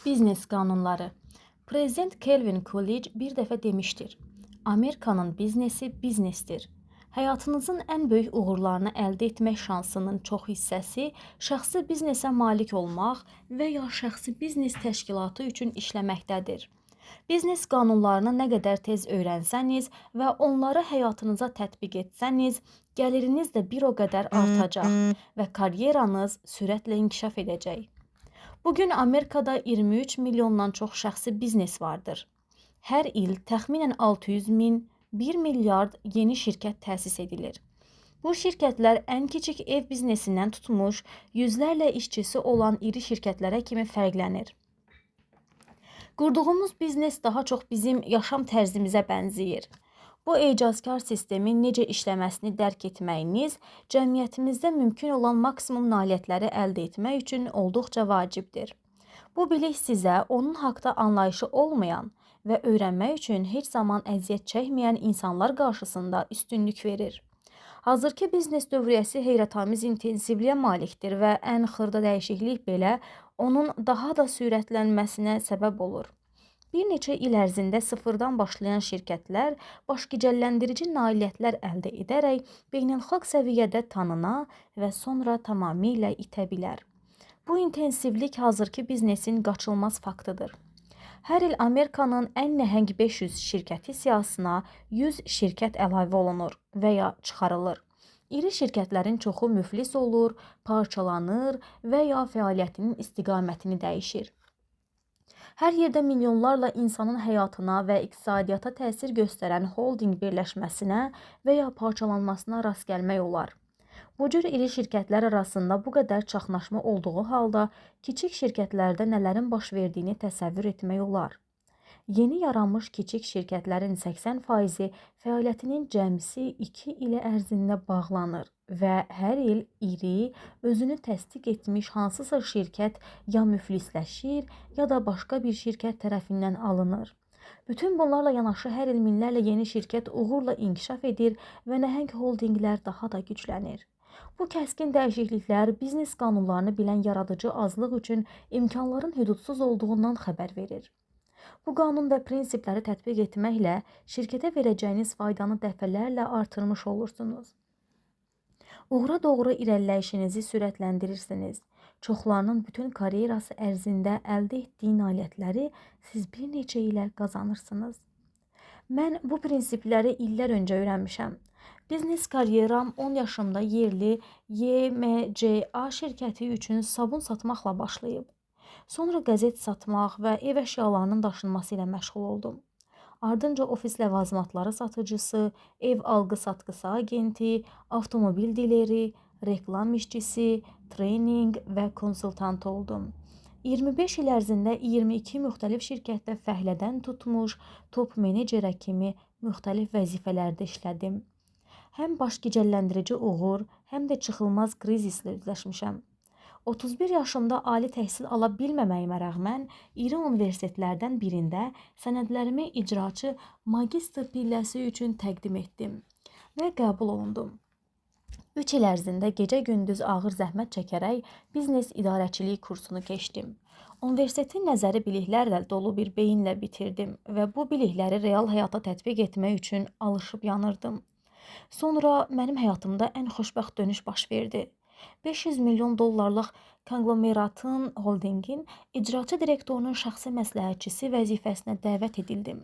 Biznes qanunları. Prezident Calvin Coolidge bir dəfə demişdir: Amerikanın biznesi biznesdir. Həyatınızın ən böyük uğurlarını əldə etmək şansının çox hissəsi şəxsi biznesə malik olmaq və ya şəxsi biznes təşkilatı üçün işləməkdədir. Biznes qanunlarını nə qədər tez öyrənsəniz və onları həyatınıza tətbiq etsəniz, gəliriniz də bir o qədər artacaq və karyeranız sürətlə inkişaf edəcək. Bugün Amerikada 23 milyondan çox şəxsi biznes vardır. Hər il təxminən 600 min, 1 milyard yeni şirkət təsis edilir. Bu şirkətlər ən kiçik ev biznesindən tutmuş, yüzlərlə işçisi olan iri şirkətlərə kimi fərqlənir. Qurduğumuz biznes daha çox bizim yaşam tərzimizə bənzəyir. Bu ecazkar sistemin necə işləməsini dərk etməyiniz cəmiyyətimizdə mümkün olan maksimum nailiyyətləri əldə etmək üçün olduqca vacibdir. Bu bilik sizə onun haqda anlayışı olmayan və öyrənmək üçün heç zaman əziyyət çəkməyən insanlar qarşısında üstünlük verir. Hazırki biznes dövriyyəsi heyrətamiz intensivliyə malikdir və ən xırda dəyişiklik belə onun daha da sürətlənməsinə səbəb olur. Bir neçə il ərzində sıfırdan başlayan şirkətlər başgicəlləndirici nailiyyətlər əldə edərək beynəlxalq səviyyədə tanına və sonra tamamilə itə bilər. Bu intensivlik hazırki biznesin qaçılmaz faktıdır. Hər il Amerikanın ən nəhəng 500 şirkəti siyahısına 100 şirkət əlavə olunur və ya çıxarılır. İri şirkətlərin çoxu müflis olur, parçalanır və ya fəaliyyətinin istiqamətini dəyişir. Hər yerdə milyonlarla insanın həyatına və iqtisadiyyata təsir göstərən holding birləşməsinə və ya parçalanmasına rast gəlmək olar. Bu cür iri şirkətlər arasında bu qədər çaxnaşma olduğu halda kiçik şirkətlərdə nələrin baş verdiyini təsəvvür etmək olar. Yeni yaranmış kiçik şirkətlərin 80%-i fəaliyyətinin cəmsi 2 il ərzində bağlanır və hər il iri, özünü təsdiq etmiş hansısa şirkət ya müflisləşir, ya da başqa bir şirkət tərəfindən alınır. Bütün bunlarla yanaşı hər il minlərlə yeni şirkət uğurla inkişaf edir və nəhəng holdinglər daha da güclənir. Bu kəskin dəyişikliklər biznes qanunlarını bilən yaradıcı azlıq üçün imkanların hüdudsuz olduğundan xəbər verir. Bu qanun və prinsipləri tətbiq etməklə şirkətə verəcəyiniz faydanı dəfələrlə artırmış olursunuz. Uğura doğru irəliləyişinizi sürətləndirirsiniz. Çoxlarının bütün karyerası ərzində əldə etdiyi nailiyyətləri siz bir neçə ilə qazanırsınız. Mən bu prinsipləri illər öncə öyrənmişəm. Biznes karyeram 10 yaşımda yerli YMCA şirkəti üçün sabun satmaqla başlayıb. Sonra qəzet satmaq və ev əşyalarının daşınması ilə məşğul oldum. Ardınca ofis ləvazimatları satıcısı, ev alqı-satqısı agenti, avtomobil dileri, reklam işçisi, trening və konsultant oldum. 25 il ərzində 22 müxtəlif şirkətdə fəhlədən tutmuş, top menecerə kimi müxtəlif vəzifələrdə işlədim. Həm başgicəlləndirici uğur, həm də çıxılmaz krizislə üzləşmişəm. 31 yaşımda ali təhsil ala bilməməyimə rəğmən iri universitetlərdən birində sənədlərimi icraçı magistr pilləsi üçün təqdim etdim və qəbul olundum. 3 il ərzində gecə-gündüz ağır zəhmət çəkərək biznes idarəçilik kursunu keçdim. Universiteti nəzəri biliklərlə dolu bir beyinlə bitirdim və bu bilikləri real həyata tətbiq etmək üçün alışıb yanırdım. Sonra mənim həyatımda ən xoşbəxt dönüş baş verdi. 500 milyon dollarlıq konglomeratın, holdingin icraçı direktorunun şəxsi məsləhətçisi vəzifəsinə dəvət edildim.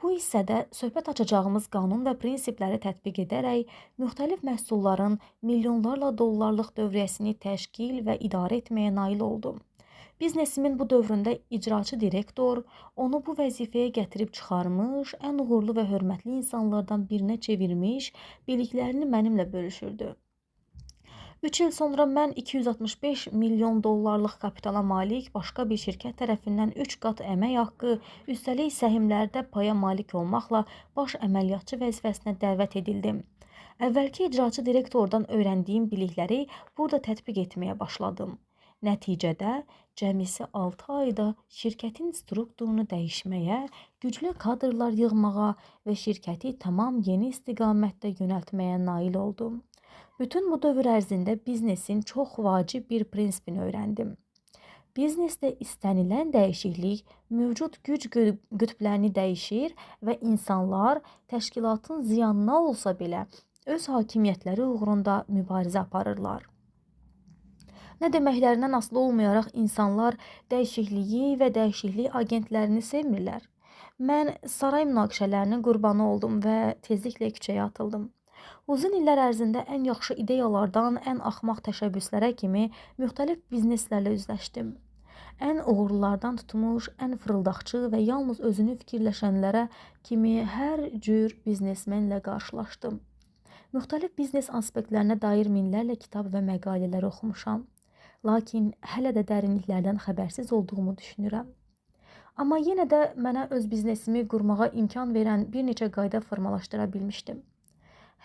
Bu hissədə söhbət açacağımız qanun və prinsipləri tətbiq edərək müxtəlif məhsulların milyonlarla dollarlıq dövriyyəsini təşkil və idarə etməyə nail oldum. Biznesimin bu dövründə icraçı direktor onu bu vəzifəyə gətirib çıxarmış, ən uğurlu və hörmətli insanlardan birinə çevirmiş, biliklərini mənimlə bölüşürdü. 3 il sonra mən 265 milyon dollarlıq kapitala malik başqa bir şirkət tərəfindən 3 qat əmək haqqı, üstəlik səhmlərdə paya malik olmaqla baş əməliyyatçı vəzifəsinə dəvət edildim. Əvvəlki icraçı direktordan öyrəndiyim bilikləri burada tətbiq etməyə başladım. Nəticədə cəmisi 6 ayda şirkətin strukturunu dəyişməyə, güclü kadrlar yığmağa və şirkəti tamam yeni istiqamətdə yönəltməyə nail oldum. Bütün bu dövr ərzində biznesin çox vacib bir prinsipini öyrəndim. Biznesdə istənilən dəyişiklik mövcud güc qütblərini dəyişir və insanlar təşkilatın ziyanına olsa belə öz hakimiyyətləri uğrunda mübarizə aparırlar. Nə deməklərindən asılı olmayaraq insanlar dəyişikliyi və dəyişiklik agentlərini sevmirlər. Mən saray münaqişələrinin qurbanı oldum və tezliklə küçəyə atıldım. Uzun illər ərzində ən yaxşı ideyalardan ən axmaq təşəbbüslərə kimi müxtəlif bizneslərlə üzləşdim. Ən uğurlulardan tutmuş, ən fırıldaqçı və yalnız özünü fikirləşənlərə kimi hər cür biznesmenlə qarşılaşdım. Müxtəlif biznes aspektlərinə dair minlərlə kitab və məqalələr oxumuşam. Lakin hələ də dərinliklərdən xəbərsiz olduğumu düşünürəm. Amma yenə də mənə öz biznesimi qurmağa imkan verən bir neçə qayda formalaşdıra bilmişdim.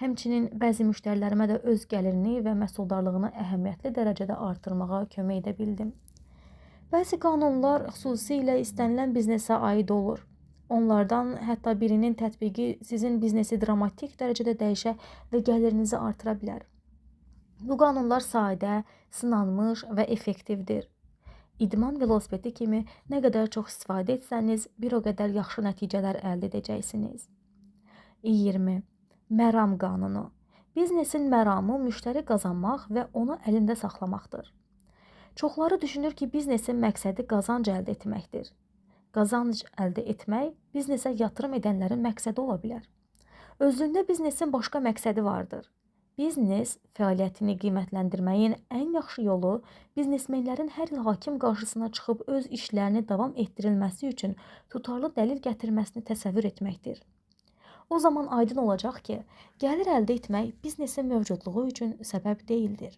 Həmçinin bəzi müştərilərimə də öz gəlirini və məhsuldarlığını əhəmiyyətli dərəcədə artırmağa kömək edə bildim. Bəzi qanunlar xüsusilə istənilən biznesə aid olur. Onlardan hətta birinin tətbiqi sizin biznesi dramatik dərəcədə dəyişə və gəlirinizi artıra bilər. Bu qanunlar sadə, sınanmış və effektivdir. İdman velosipedi kimi nə qədər çox istifadə etsəniz, bir o qədər yaxşı nəticələr əldə edəcəksiniz. 20. Məram qanunu. Biznesin məramı müştəri qazanmaq və onu əlində saxlamaqdır. Çoxları düşünür ki, biznesin məqsədi qazanc əldə etməkdir. Qazanc əldə etmək biznesə yatırım edənlərin məqsədi ola bilər. Özlüyündə biznesin başqa məqsədi vardır. Biznes fəaliyyətini qiymətləndirməyin ən yaxşı yolu biznesmenlərin hər il hakim qarşısına çıxıb öz işlərini davam etdirilməsi üçün tutarlı dəlil gətirməsini təsəvvür etməkdir. O zaman aydın olacaq ki, gəlir əldə etmək biznesin mövcudluğu üçün səbəb deyildir.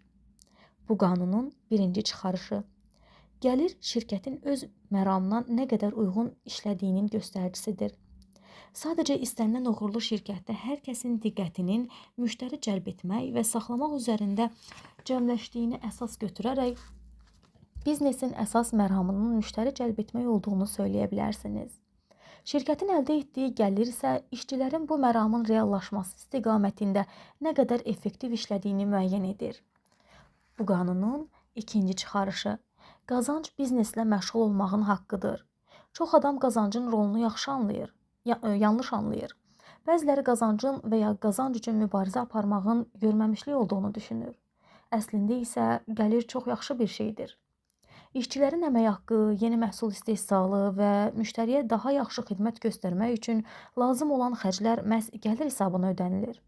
Bu qanunun birinci çıxarışı. Gəlir şirkətin öz məramına nə qədər uyğun işlədiyinin göstəricisidir. Sadəcə istənilən uğurlu şirkətdə hər kəsin diqqətinin müştəri cəlb etmək və saxlamaq üzərində cəmləşdiyini əsas götürərək biznesin əsas məramının müştəri cəlb etmək olduğunu söyləyə bilərsiniz. Şirkətin əldə etdiyi gəlir isə işçilərin bu məramın reallaşması istiqamətində nə qədər effektiv işlədiyini müəyyən edir. Bu qanunun ikinci çıxarışı. Qazanc bizneslə məşğul olmağın haqqıdır. Çox adam qazancın rolunu yanlış anlayır. Bəziləri qazancın və ya qazanc üçün mübarizə aparmağın görməmişlik olduğunu düşünür. Əslində isə gəlir çox yaxşı bir şeydir. İşçilərin əmək haqqı, yeni məhsul istehsalı və müştəriyə daha yaxşı xidmət göstərmək üçün lazım olan xərclər məhz gəlir hesabına ödənilir.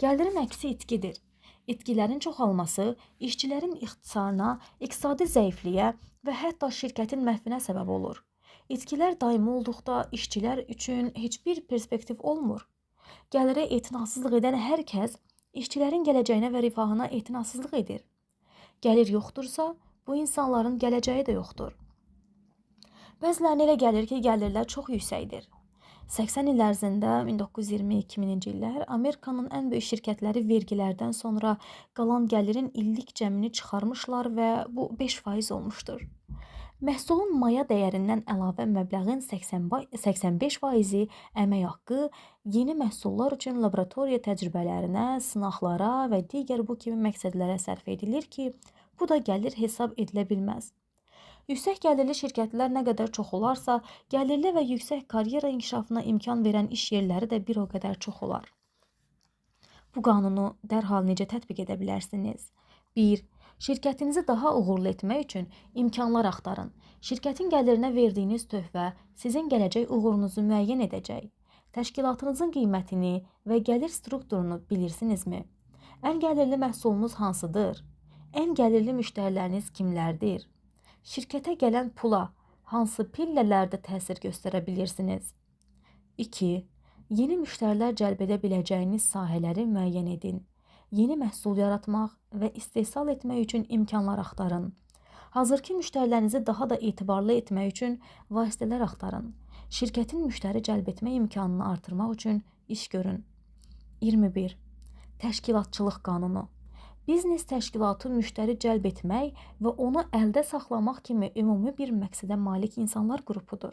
Gəlirin əksi itkidir. İtkilərin çoxalması işçilərin ixtisarına, iqtisadi zəifliyə və hətta şirkətin məhvinə səbəb olur. İtkilər daimi olduqda işçilər üçün heç bir perspektiv olmur. Gəlirə etinasızlıq edən hər kəs işçilərin gələcəyinə və rifahına etinasızlıq edir. Gəlir yoxdursa, bu insanların gələcəyi də yoxdur. Bəzilərinə elə gəlir ki, gəlirlər çox yüksəkdir. 80 il ərzində 1920-2000-ci illər Amerikanın ən böyük şirkətləri vergilərdən sonra qalan gəlirin illik cəmini çıxarmışlar və bu 5% olmuşdur. Məhsulun maya dəyərindən əlavə məbləğin 85%-i əmək haqqı, yeni məhsullar üçün laboratoriya təcrübələrinə, sınaqlara və digər bu kimi məqsədlərə sərf edilir ki, bu da gəlir hesab edilə bilməz. Yüksək gəlirli şirkətlər nə qədər çox olarsa, gəlirli və yüksək karyera inkişafına imkan verən iş yerləri də bir o qədər çox olar. Bu qanunu dərhal necə tətbiq edə bilərsiniz? 1. Şirkətinizi daha uğurlu etmək üçün imkanlar axtarın. Şirkətin gəlirinə verdiyiniz töhfə sizin gələcək uğurunuzu müəyyən edəcək. Təşkilatınızın qiymətini və gəlir strukturunu bilirsinizmi? Ən gəlirli məhsulunuz hansıdır? Ən gəlirli müştəriləriniz kimlərdir? Şirkətə gələn pula hansı pillələrdə təsir göstərə bilirsiniz? 2. Yeni müştərilər cəlb edə biləcəyiniz sahələri müəyyən edin. Yeni məhsul yaratmaq və istehsal etmək üçün imkanlar axtarın. Hazırki müştərilərinizi daha da etibarlı etmək üçün vasitələr axtarın. Şirkətin müştəri cəlb etmə imkanını artırmaq üçün iş görün. 21. Təşkilatçılıq qanunu. Biznes təşkilatı müştəri cəlb etmək və onu əldə saxlamaq kimi ümumi bir məqsədə malik insanlar qrupudur.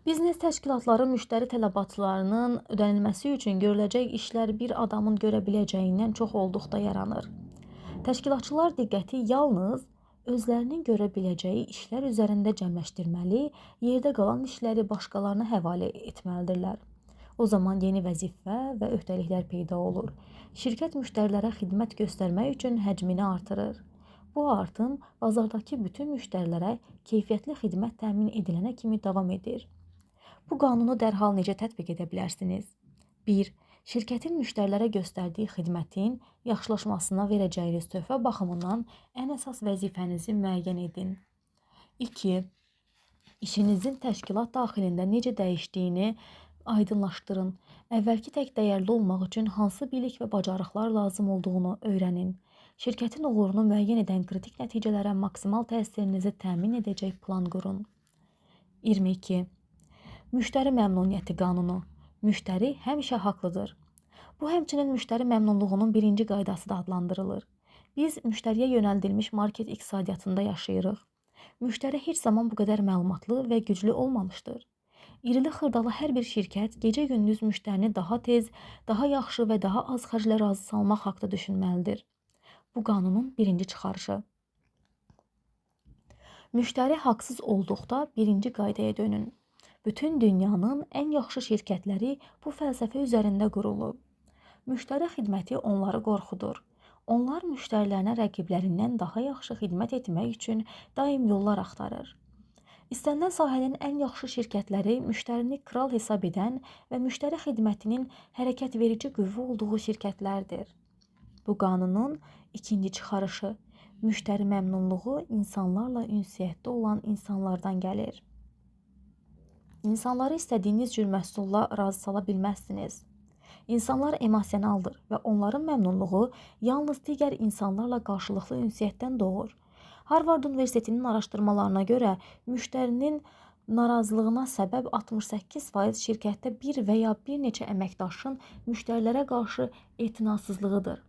Biznes təşkilatları müştəri tələbatlarının ödənilməsi üçün görüləcək işlər bir adamın görə biləcəyindən çox olduqda yaranır. Təşkilatçılar diqqəti yalnız özlərinin görə biləcəyi işlər üzərində cəmləşdirməli, yerdə qalan işləri başqalarına həvalə etməlidirlər. O zaman yeni vəzifə və öhdəliklər peyda olur. Şirkət müştərilərə xidmət göstərmək üçün həcmini artırır. Bu artım bazardakı bütün müştərilərə keyfiyyətli xidmət təmin edilənə kimi davam edir. Bu qanunu dərhal necə tətbiq edə bilərsiniz? 1. Şirkətin müştərilərə göstərdiyi xidmətin yaxşılaşmasına verəcəyiniz töhfə baxımından ən əsas vəzifənizi müəyyən edin. 2. İşinizin təşkilat daxilində necə dəyişdiyini aydınlaşdırın. Əvvəlki tək dəyərli olmaq üçün hansı bilik və bacarıqlar lazım olduğunu öyrənin. Şirkətin uğurunu müəyyən edən kritik nəticələrə maksimal təsirinizi təmin edəcək plan qurun. 22. Müştəri məmnuniyyəti qanunu. Müştəri həmişə haqlıdır. Bu həmçinin müştəri məmnunluğunun birinci qaydası da adlandırılır. Biz müştəriyə yönəldilmiş market iqtisadiyyatında yaşayırıq. Müştəri heç zaman bu qədər məlumatlı və güclü olmamışdır. İrili xırdalı hər bir şirkət gecə-gündüz müştərini daha tez, daha yaxşı və daha az xərclə razı salmaq haqda düşünməlidir. Bu qanunun birinci çıxarışı. Müştəri haqsız olduqda birinci qaydaya dönün. Bütün dünyanın ən yaxşı şirkətləri bu fəlsəfə üzərində qurulub. Müştəri xidməti onları qorxudur. Onlar müştərilərinə rəqiblərindən daha yaxşı xidmət etmək üçün daim yollar axtarır. İstənilən sahənin ən yaxşı şirkətləri müştərini kral hesab edən və müştəri xidmətinin hərəkət verici qüvvə olduğu şirkətlərdir. Bu qanunun ikinci çıxarışı. Müştəri məmnunluğu insanlarla ünsiyyətdə olan insanlardan gəlir. İnsanları istədiyiniz cür məhsulla razı sala bilməzsiniz. İnsanlar emosionaldır və onların məmnunluğu yalnız digər insanlarla qarşılıqlı ünsiyyətdən doğur. Harvard Universitetinin araşdırmalarına görə müştərinin narazılığına səbəb 68% şirkətdə bir və ya bir neçə əməkdaşın müştərilərə qarşı etinasızlığıdır.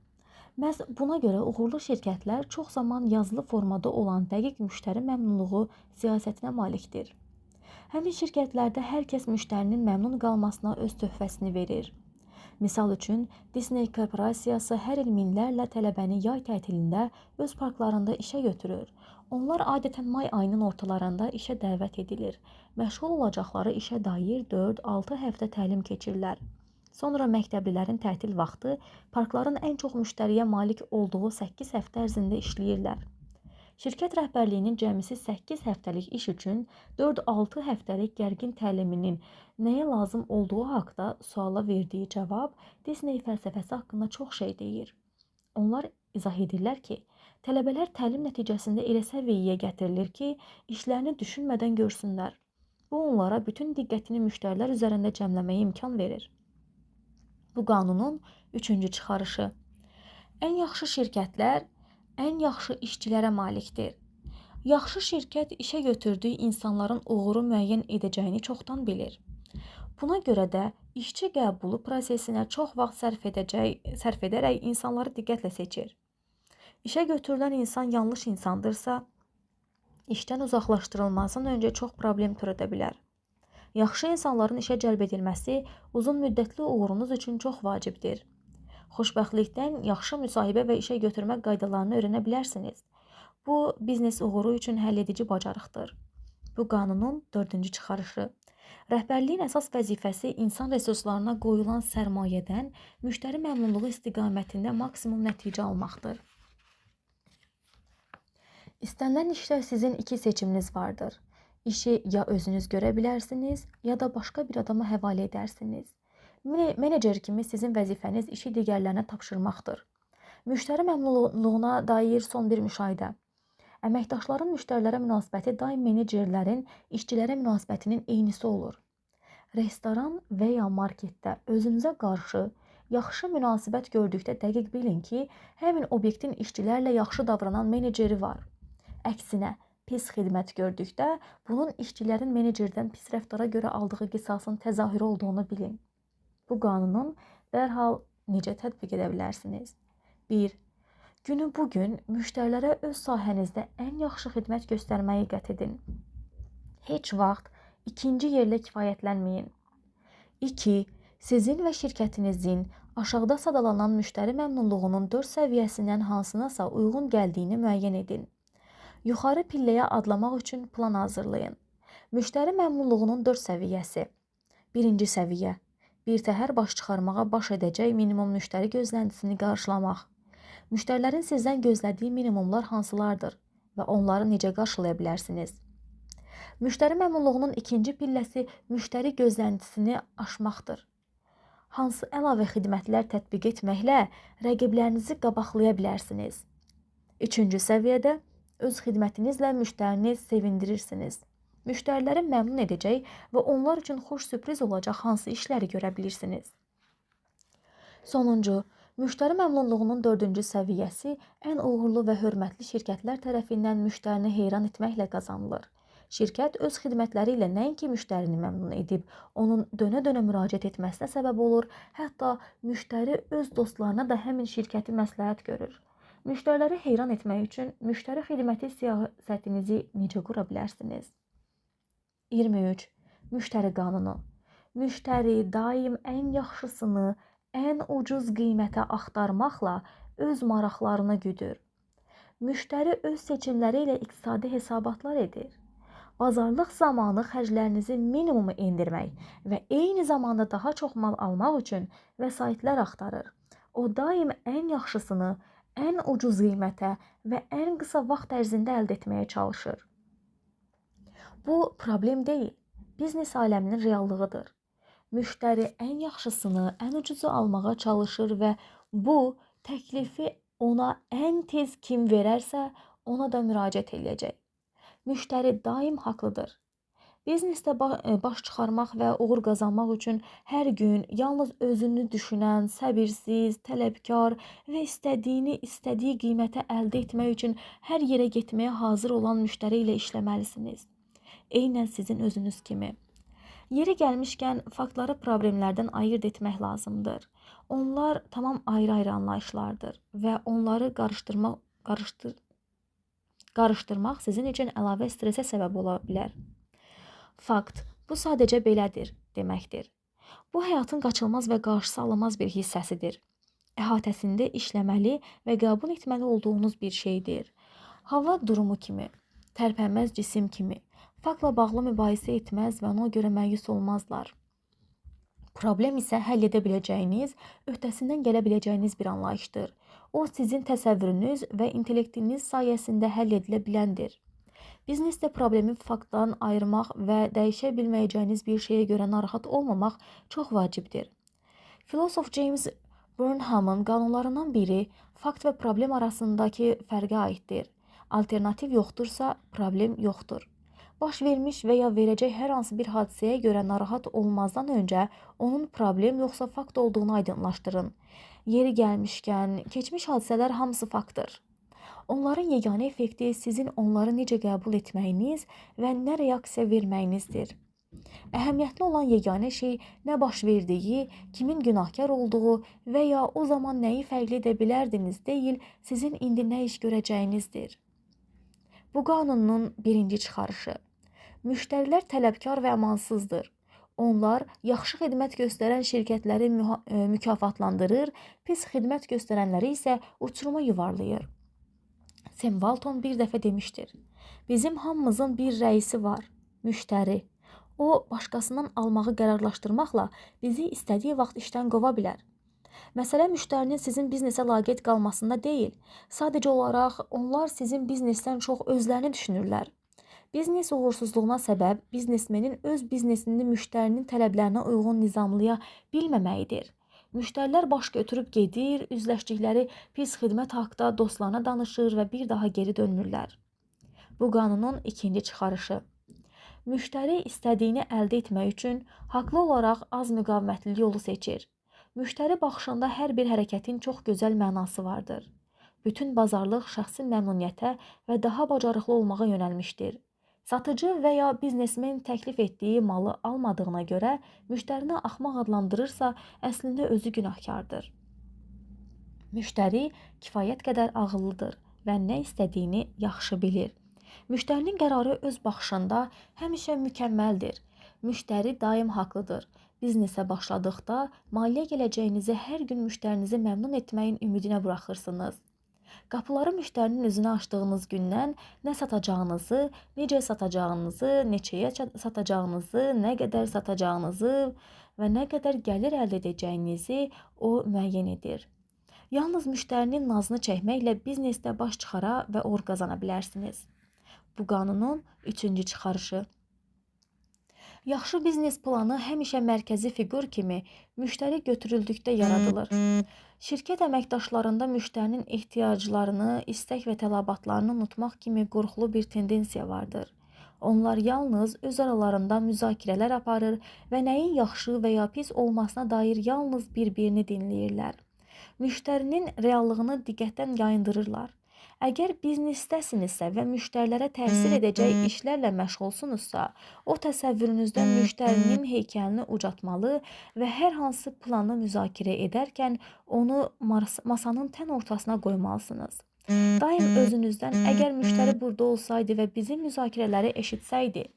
Məhz buna görə uğurlu şirkətlər çox zaman yazılı formada olan dəqiq müştəri məmnunluğu siyasətinə malikdir. Həmin şirkətlərdə hər kəs müştərinin məmnun qalmasına öz töhfəsini verir. Misal üçün, Disney korporasiyası hər il minlərlə tələbəni yay tətilində öz parklarında işə götürür. Onlar adətən may ayının ortalarında işə dəvət edilir. Məşğul olacaqları işə dair 4-6 həftə təlim keçirlər. Sonra məktəblilərin tətil vaxtı parkların ən çox müştəriyə malik olduğu 8 həftə ərzində işləyirlər. Şirkət rəhbərliyinin cəmisi 8 həftəlik iş üçün 4-6 həftəlik gərgin təliminin nəyə lazım olduğu haqda suala verdiyi cavab Disney fəlsəfəsi haqqında çox şey deyir. Onlar izah edirlər ki, tələbələr təlim nəticəsində elə səviyyəyə gətirilir ki, işlərini düşünmədən görsünlər. Bu onlara bütün diqqətini müştərilər üzərində cəmləməyə imkan verir. Bu qanunun üçüncü çıxarışı. Ən yaxşı şirkətlər ən yaxşı işçilərə malikdir. Yaxşı şirkət işə götürdüyü insanların uğuru müəyyən edəcəyini çoxdan bilir. Buna görə də işçi qəbulu prosesinə çox vaxt sərf edərək insanları diqqətlə seçir. İşə götürülən insan yanlış insandırsa, işdən uzaqlaşdırılmasından öncə çox problem törədə bilər. Yaxşı insanların işə cəlb edilməsi uzun müddətli uğurunuz üçün çox vacibdir. Xoşbəxtlikdən yaxşı müsahibə və işə götürmək qaydalarını öyrənə bilərsiniz. Bu, biznes uğuru üçün həlledici bacarıqdır. Bu qanunun dördüncü çıxarışı. Rəhbərliyin əsas vəzifəsi insan resurslarına qoyulan sərmayədən müştəri məmnunluğu istiqamətində maksimum nəticə almaqdır. İstənilən işdə sizin iki seçiminiz vardır. İşi ya özünüz görə bilərsiniz, ya da başqa bir adama həvalə edərsiniz. Menecer kimi sizin vəzifəniz işi digərlərinə tapşırmaqdır. Müştəri məmnunluğuna dair son bir müşahidə. Əməkdaşların müştərilərə münasibəti daim menecerlərin işçilərə münasibətinin eynisi olur. Restoran və ya marketdə özünüzə qarşı yaxşı münasibət gördükdə dəqiq bilin ki, həmin obyektin işçilərlə yaxşı davranan meneceri var. Əksinə, pis xidmət gördükdə bunun işçilərin menecerdən pis rəftara görə aldığı qisasın təzahürü olduğunu bilin. Bu qanunun dərhal necə tətbiq edə bilərsiniz? 1. Günü bugün müştərilərə öz sahənizdə ən yaxşı xidmət göstərməyi qət edin. Heç vaxt ikinci yerlə kifayətlənməyin. 2. Sizin və şirkətinizin aşağıda sadalanan müştəri məmnunluğunun 4 səviyyəsindən hansınasa uyğun gəldiyini müəyyən edin. Yuxarı pilləyə adlamaq üçün plan hazırlayın. Müştəri məmnunluğunun 4 səviyyəsi. Birinci səviyyə. Birtəhər baş çıxarmağa baş edəcək minimum müştəri gözləntisini qarşılamaq. Müştərilərin sizdən gözlədiyi minimumlar hansılardır və onları necə qarşılaya bilərsiniz? Müştəri məmnunluğunun ikinci pilləsi müştəri gözləntisini aşmaqdır. Hansı əlavə xidmətlər tətbiq etməklə rəqiblərinizi qabaqlaya bilərsiniz? Üçüncü səviyyədə öz xidmətinizlə müştərini sevindirirsiniz. Müştəriləri məmnun edəcək və onlar üçün xoş sürpriz olacaq hansı işləri görə bilirsiniz? Sonuncu, müştəri məmnunluğunun 4-cü səviyyəsi ən uğurlu və hörmətli şirkətlər tərəfindən müştərini heyran etməklə qazanılır. Şirkət öz xidmətləri ilə nəinki müştərini məmnun edib, onun dönə-dönə müraciət etməsinə səbəb olur, hətta müştəri öz dostlarına da həmin şirkəti məsləhət görür. Müştəriləri heyran etmək üçün müştəri xidməti siyasətinizi necə qura bilərsiniz? 23. Müştəri qanunu. Müştəri daim ən yaxşısını, ən ucuz qiymətə axtarmaqla öz maraqlarını güdür. Müştəri öz seçimləri ilə iqtisadi hesabatlar edir. Bazarlıq zamanı xərclərinizi minimuma endirmək və eyni zamanda daha çox mal almaq üçün vəsaitlər axtarır. O daim ən yaxşısını, ən ucuz qiymətə və ən qısa vaxt ərzində əldə etməyə çalışır. Bu problem deyil, biznes aləminin reallığıdır. Müştəri ən yaxşısını, ən ucuzu almağa çalışır və bu təklifi ona ən tez kim verərsə, ona da müraciət edəcək. Müştəri daim haqlıdır. Biznesdə baş çıxarmaq və uğur qazanmaq üçün hər gün yalnız özünü düşünən, səbirsiz, tələbkar və istədiyi qiymətə əldə etmək üçün hər yerə getməyə hazır olan müştəri ilə işləməlisiniz. Eynən sizin özünüz kimi. Yeri gəlmişkən faktları problemlərdən ayırt etmək lazımdır. Onlar tamam ayrı-ayrı anlayışlardır və onları qarışdırmaq sizin üçün əlavə stresə səbəb ola bilər. Fakt, bu sadəcə belədir deməkdir. Bu həyatın qaçılmaz və qarşısı alınmaz bir hissəsidir. Əhatəsində işləməli və qəbul etməli olduğunuz bir şeydir. Hava durumu kimi, tərpənməz cisim kimi, faktla bağlı mübahisə etməz və ona görə məyus olmazlar. Problem isə həll edə biləcəyiniz, öhdəsindən gələ biləcəyiniz bir anlayışdır. O, sizin təsəvvürünüz və intellektiniz sayəsində həll edilə biləndir. Biznesdə problemi faktdan ayırmaq və dəyişə bilməyəcəyiniz bir şeyə görə narahat olmamaq çox vacibdir. Filosof James Burnhamın qanunlarından biri fakt və problem arasındakı fərqə aiddir. Alternativ yoxdursa, problem yoxdur. Baş vermiş və ya verəcək hər hansı bir hadisəyə görə narahat olmazdan öncə onun problem yoxsa fakt olduğunu aydınlaşdırın. Yeri gəlmişkən, keçmiş hadisələr hamısı faktdır. Onların yeganə effekti sizin onları necə qəbul etməyiniz və nə reaksiya verməyinizdir. Əhəmiyyətli olan yeganə şey nə baş verdiyi, kimin günahkar olduğu və ya o zaman nəyi fərqli edə bilərdiniz deyil, sizin indi nə iş görəcəyinizdir. Bu qanunun birinci çıxarışı. Müştərilər tələbkar və amansızdır. Onlar yaxşı xidmət göstərən şirkətləri mükafatlandırır, pis xidmət göstərənləri isə uçuruma yuvarlayır. Sam Walton bir dəfə demişdir. Bizim hamımızın bir rəisi var, müştəri. O, başqasından almağı qərarlaşdırmaqla bizi istədiyi vaxt işdən qova bilər. Məsələ müştərinin sizin biznesə laqeyd qalmasında deyil, sadəcə olaraq onlar sizin biznesdən çox özlərini düşünürlər. Biznes uğursuzluğuna səbəb biznesmenin öz biznesini müştərinin tələblərinə uyğun nizamlaya bilməməyidir. Müştərilər baş götürüb gedir, üzləşdikləri pis xidmət haqda dostlarına danışır və bir daha geri dönmürlər. Bu qanunun ikinci çıxarışı. Müştəri istədiyini əldə etmək üçün haqlı olaraq az müqavimətli yolu seçir. Müştəri baxışında hər bir hərəkətin çox gözəl mənası vardır. Bütün bazarlıq şəxsi məmnuniyyətə və daha bacarıqlı olmağa yönəlmişdir. Satıcı və ya biznesmen təklif etdiyi malı almadığına görə müştərini axmaq adlandırırsa, əslində özü günahkardır. Müştəri kifayət qədər ağıllıdır və nə istədiyini yaxşı bilir. Müştərinin qərarı öz baxışında həmişə mükəmməldir. Müştəri daim haqlıdır. Biznesə başladıqda maliyyə gələcəyinizi hər gün müştərinizi məmnun etməyin ümidinə buraxırsınız. Qapıları müştərinin üzünə açdığınız gündən nə satacağınızı, necə satacağınızı, neçəyə satacağınızı, nə qədər satacağınızı və nə qədər gəlir əldə edəcəyinizi o müəyyən edir. Yalnız müştərinin nazını çəkməklə biznesdə baş çıxara və uğur qazana bilərsiniz. Bu qanunun 3-cü çıxarışı. Yaxşı biznes planı həmişə mərkəzi fiqur kimi müştəri götürüldükdə yaradılır. Şirkət əməkdaşlarında müştərinin ehtiyaclarını, istək və tələbatlarını unutmaq kimi qorxulu bir tendensiya vardır. Onlar yalnız öz aralarında müzakirələr aparır və nəyin yaxşı və ya pis olmasına dair yalnız bir-birini dinləyirlər. Müştərinin reallığını diqqətdən yayındırırlar. Əgər biznesdəsinizsə və müştərilərə təsir edəcək işlərlə məşğulsunuzsa, o təsəvvürünüzdə müştərinin heykəlini ucaltmalı və hər hansı planı müzakirə edərkən onu masanın tən ortasına qoymalısınız. Daim özünüzdən, əgər müştəri burada olsaydı və bizim müzakirələri eşitsəydi,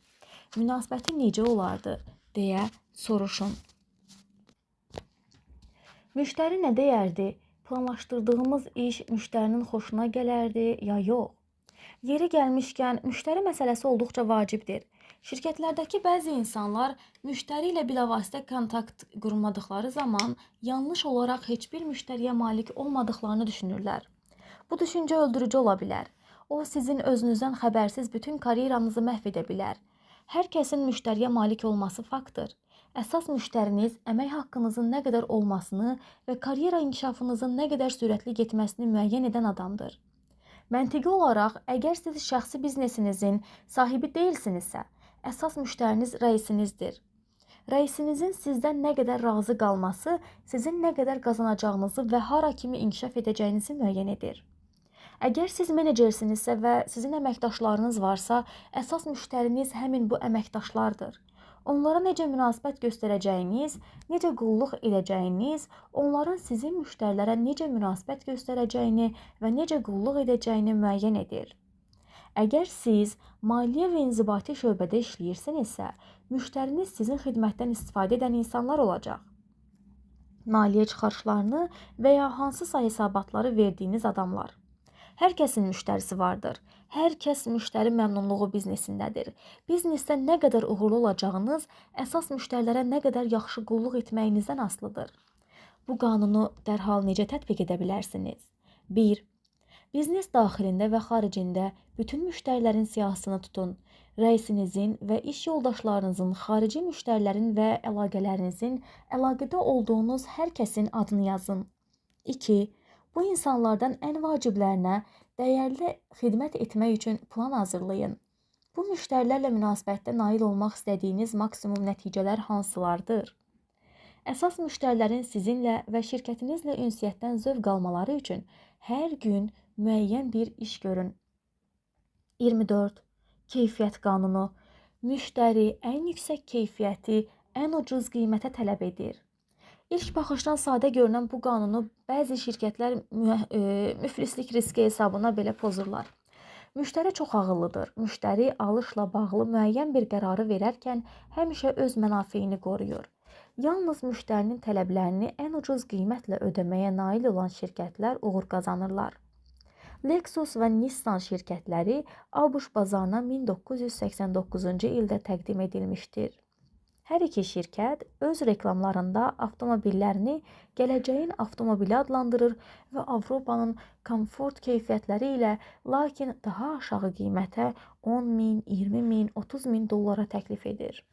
münasibəti necə olardı, deyə soruşun. Müştəri nə deyərdi? Planlaşdırdığımız iş müştərinin xoşuna gələrdi ya yox? Yeri gəlmişkən, müştəri məsələsi olduqca vacibdir. Şirkətlərdəki bəzi insanlar müştəri ilə bilavasitə kontakt qurmadıqları zaman yanlış olaraq heç bir müştəriyə malik olmadıqlarını düşünürlər. Bu düşüncə öldürücü ola bilər. O, sizin özünüzdən xəbərsiz bütün karyeranızı məhv edə bilər. Hər kəsin müştəriyə malik olması faktdır. Əsas müştəriniz əmək haqqınızın nə qədər olmasını və karyera inkişafınızın nə qədər sürətli getməsini müəyyən edən adamdır. Məntiqi olaraq, əgər siz şəxsi biznesinizin sahibi deyilsinizsə, əsas müştəriniz rəisinizdir. Rəisinizin sizdən nə qədər razı qalması, sizin nə qədər qazanacağınızı və hara kimi inkişaf edəcəyinizi müəyyən edir. Əgər siz menecersinizsə və sizin əməkdaşlarınız varsa, əsas müştəriniz həmin bu əməkdaşlardır. Onlara necə münasibət göstərəcəyiniz, necə qulluq edəcəyiniz, onların sizin müştərilərə necə münasibət göstərəcəyini və necə qulluq edəcəyini müəyyən edir. Əgər siz maliyyə və inzibati şöbədə işləyirsinizsə, müştəriniz sizin xidmətdən istifadə edən insanlar olacaq. Maliyyə çıxarışlarını və ya hansısa hesabatları verdiyiniz adamlar. Hər kəsin müştərisi vardır. Hər kəs müştəri məmnunluğu biznesindədir. Biznesdə nə qədər uğurlu olacağınız əsas müştərilərə nə qədər yaxşı qulluq etməyinizdən asılıdır. Bu qanunu dərhal necə tətbiq edə bilərsiniz? 1. Biznes daxilində və xaricində bütün müştərilərin siyahısını tutun. Rəisinizin və iş yoldaşlarınızın, xarici müştərilərin və əlaqələrinizin əlaqədə olduğunuz hər kəsin adını yazın. 2. Bu insanlardan ən vaciblərinə dəyərli xidmət etmək üçün plan hazırlayın. Bu müştərilərlə münasibətdə nail olmaq istədiyiniz maksimum nəticələr hansılardır? Əsas müştərilərin sizinlə və şirkətinizlə ünsiyyətdən zövq almaları üçün hər gün müəyyən bir iş görün. 24. Keyfiyyət qanunu. Müştəri ən yüksək keyfiyyəti ən ucuz qiymətə tələb edir. İlk baxışdan sadə görünən bu qanunu bəzi şirkətlər müflislik riski hesabına belə pozurlar. Müştəri çox ağıllıdır. Müştəri alışla bağlı müəyyən bir qərarı verərkən həmişə öz mənafeyini qoruyur. Yalnız müştərinin tələblərini ən ucuz qiymətlə ödəməyə nail olan şirkətlər uğur qazanırlar. Lexus və Nissan şirkətləri ABŞ bazarına 1989-cu ildə təqdim edilmişdir. Hər iki şirkət öz reklamlarında avtomobillərini gələcəyin avtomobili adlandırır və Avropanın komfort keyfiyyətləri ilə, lakin daha aşağı qiymətə 10 min, 20 min, 30 min dollara təklif edir.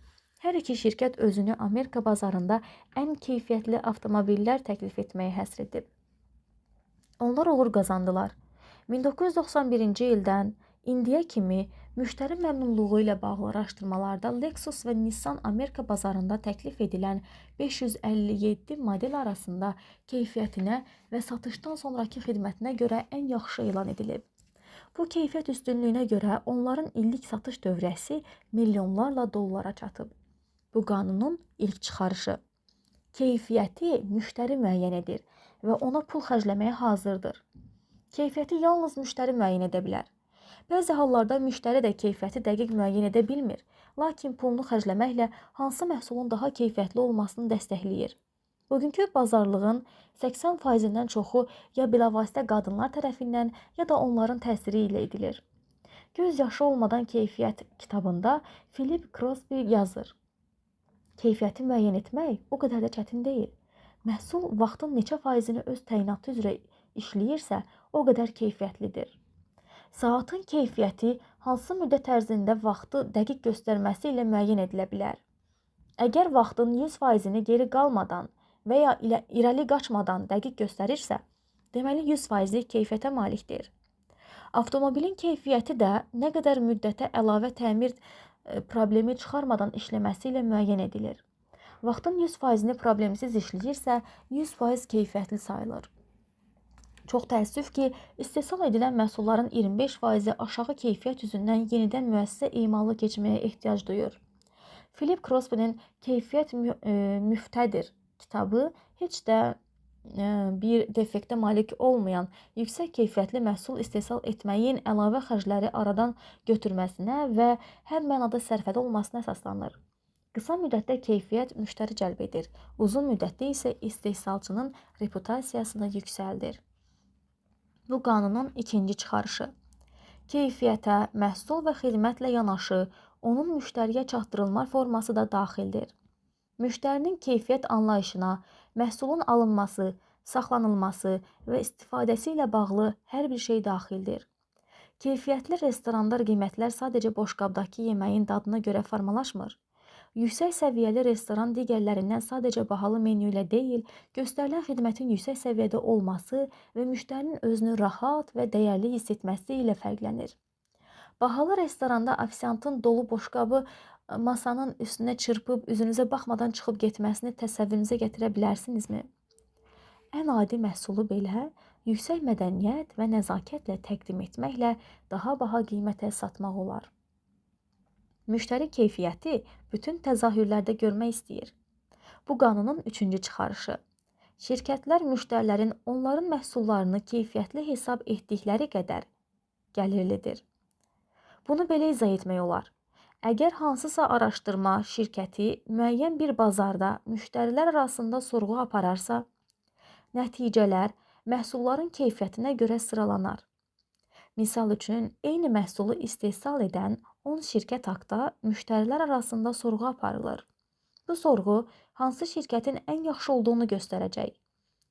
Hər iki şirkət özünü Amerika bazarında ən keyfiyyətli avtomobillər təklif etməyə həsr edib. Onlar uğur qazandılar. 1991-ci ildən indiyə kimi müştəri məmnunluğu ilə bağlı araşdırmalarda Lexus və Nissan Amerika bazarında təklif edilən 557 model arasında keyfiyyətinə və satışdan sonraki xidmətinə görə ən yaxşı elan edilib. Bu keyfiyyət üstünlüyünə görə onların illik satış dövrəsi milyonlarla dollara çatıb. Bu qanunun ilk çıxarışı. Keyfiyyəti müştəri müəyyən edir və ona pul xərcləməyə hazırdır. Keyfiyyəti yalnız müştəri müəyyən edə bilər. Bəzi hallarda müştəri də keyfiyyəti dəqiq müəyyən edə bilmir, lakin pulunu xərcləməklə hansı məhsulun daha keyfiyyətli olmasını dəstəkləyir. Bugünkü bazarlığın 80%-dən çoxu ya bilavasitə qadınlar tərəfindən, ya da onların təsiri ilə edilir. Göz yaşı olmadan keyfiyyət kitabında Philip Crosby yazır: keyfiyyəti müəyyən etmək o qədər də çətin deyil. Məhsul vaxtın neçə faizini öz təyinatı üzrə işləyirsə, o qədər keyfiyyətlidir. Saatın keyfiyyəti hansı müddət ərzində vaxtı dəqiq göstərməsi ilə müəyyən edilə bilər. Əgər vaxtın 100%-ni geri qalmadan və ya irəli qaçmadan dəqiq göstərirsə, deməli 100%lik keyfiyyətə malikdir. Avtomobilin keyfiyyəti də nə qədər müddətə əlavə təmir problemi çıxarmadan işləməsi ilə müəyyən edilir. Vaxtın 100%-ni problemsiz işləyirsə, 100% keyfiyyətli sayılır. Çox təəssüf ki, istehsal edilən məhsulların 25%-i aşağı keyfiyyət üzündən yenidən müəssisə emalı keçməyə ehtiyac duyur. Philip Crosby'nin Keyfiyyət Müftədir kitabı heç də bir defektə malik olmayan yüksək keyfiyyətli məhsul istehsal etməyin əlavə xərcləri aradan götürməsinə və hər mənada sərfədə olmasına əsaslanır. Qısa müddətdə keyfiyyət müştəri cəlb edir, uzun müddətdə isə istehsalçının reputasiyasını yüksəldir. Bu qanunun ikinci çıxarışı. Keyfiyyətə, məhsul və xidmətlə yanaşı, onun müştəriyə çatdırılma forması da daxildir. Müştərinin keyfiyyət anlayışına, məhsulun alınması, saxlanılması və istifadəsi ilə bağlı hər bir şey daxildir. Keyfiyyətli restoranda qiymətlər sadəcə boşqabdakı yeməyin dadına görə formalaşmır. Yüksək səviyyəli restoran digərlərindən sadəcə bahalı menü ilə deyil, göstərilən xidmətin yüksək səviyyədə olması və müştərinin özünü rahat və dəyərli hiss etməsi ilə fərqlənir. Bahalı restoranda ofisiantın dolu boşqabı masanın üstünə çırpıb üzünüzə baxmadan çıxıb getməsini təsəvvürünüzə gətirə bilərsinizmi? Ən adi məhsulu belə yüksək mədəniyyət və nəzakətlə təqdim etməklə daha baha qiymətə satmaq olar. Müştəri keyfiyyəti bütün təzahürlərdə görmək istəyir. Bu qanunun üçüncü çıxarışı. Şirkətlər müştərilərin onların məhsullarını keyfiyyətli hesab etdikləri qədər gəlirlidir. Bunu belə izah etmək olar. Əgər hansısa araşdırma şirkəti müəyyən bir bazarda müştərilər arasında sorğu apararsa, nəticələr məhsulların keyfiyyətinə görə sıralanar. Misal üçün, eyni məhsulu istehsal edən 10 şirkət haqda müştərilər arasında sorğu aparılır. Bu sorğu hansı şirkətin ən yaxşı olduğunu göstərəcək.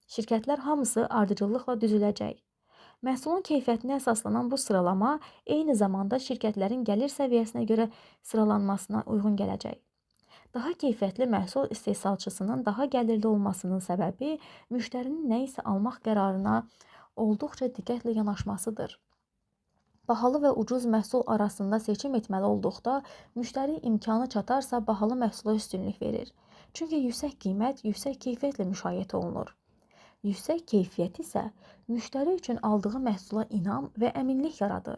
Şirkətlər hamısı ardıcıllıqla düzüləcək. Məhsulun keyfiyyətinə əsaslanan bu sıralama eyni zamanda şirkətlərin gəlir səviyyəsinə görə sıralanmasına uyğun gələcək. Daha keyfiyyətli məhsul istehsalçısının daha gəlirli olmasının səbəbi müştərinin nə isə almaq qərarına olduqca diqqətlə yanaşmasıdır. Bahalı və ucuz məhsul arasında seçim etməli olduqda, müştəri imkanı çatarsa bahalı məhsula üstünlük verir. Çünki yüksək qiymət yüksək keyfiyyətlə müşayiət olunur. Yüksək keyfiyyət isə müştəri üçün aldığı məhsula inam və əminlik yaradır.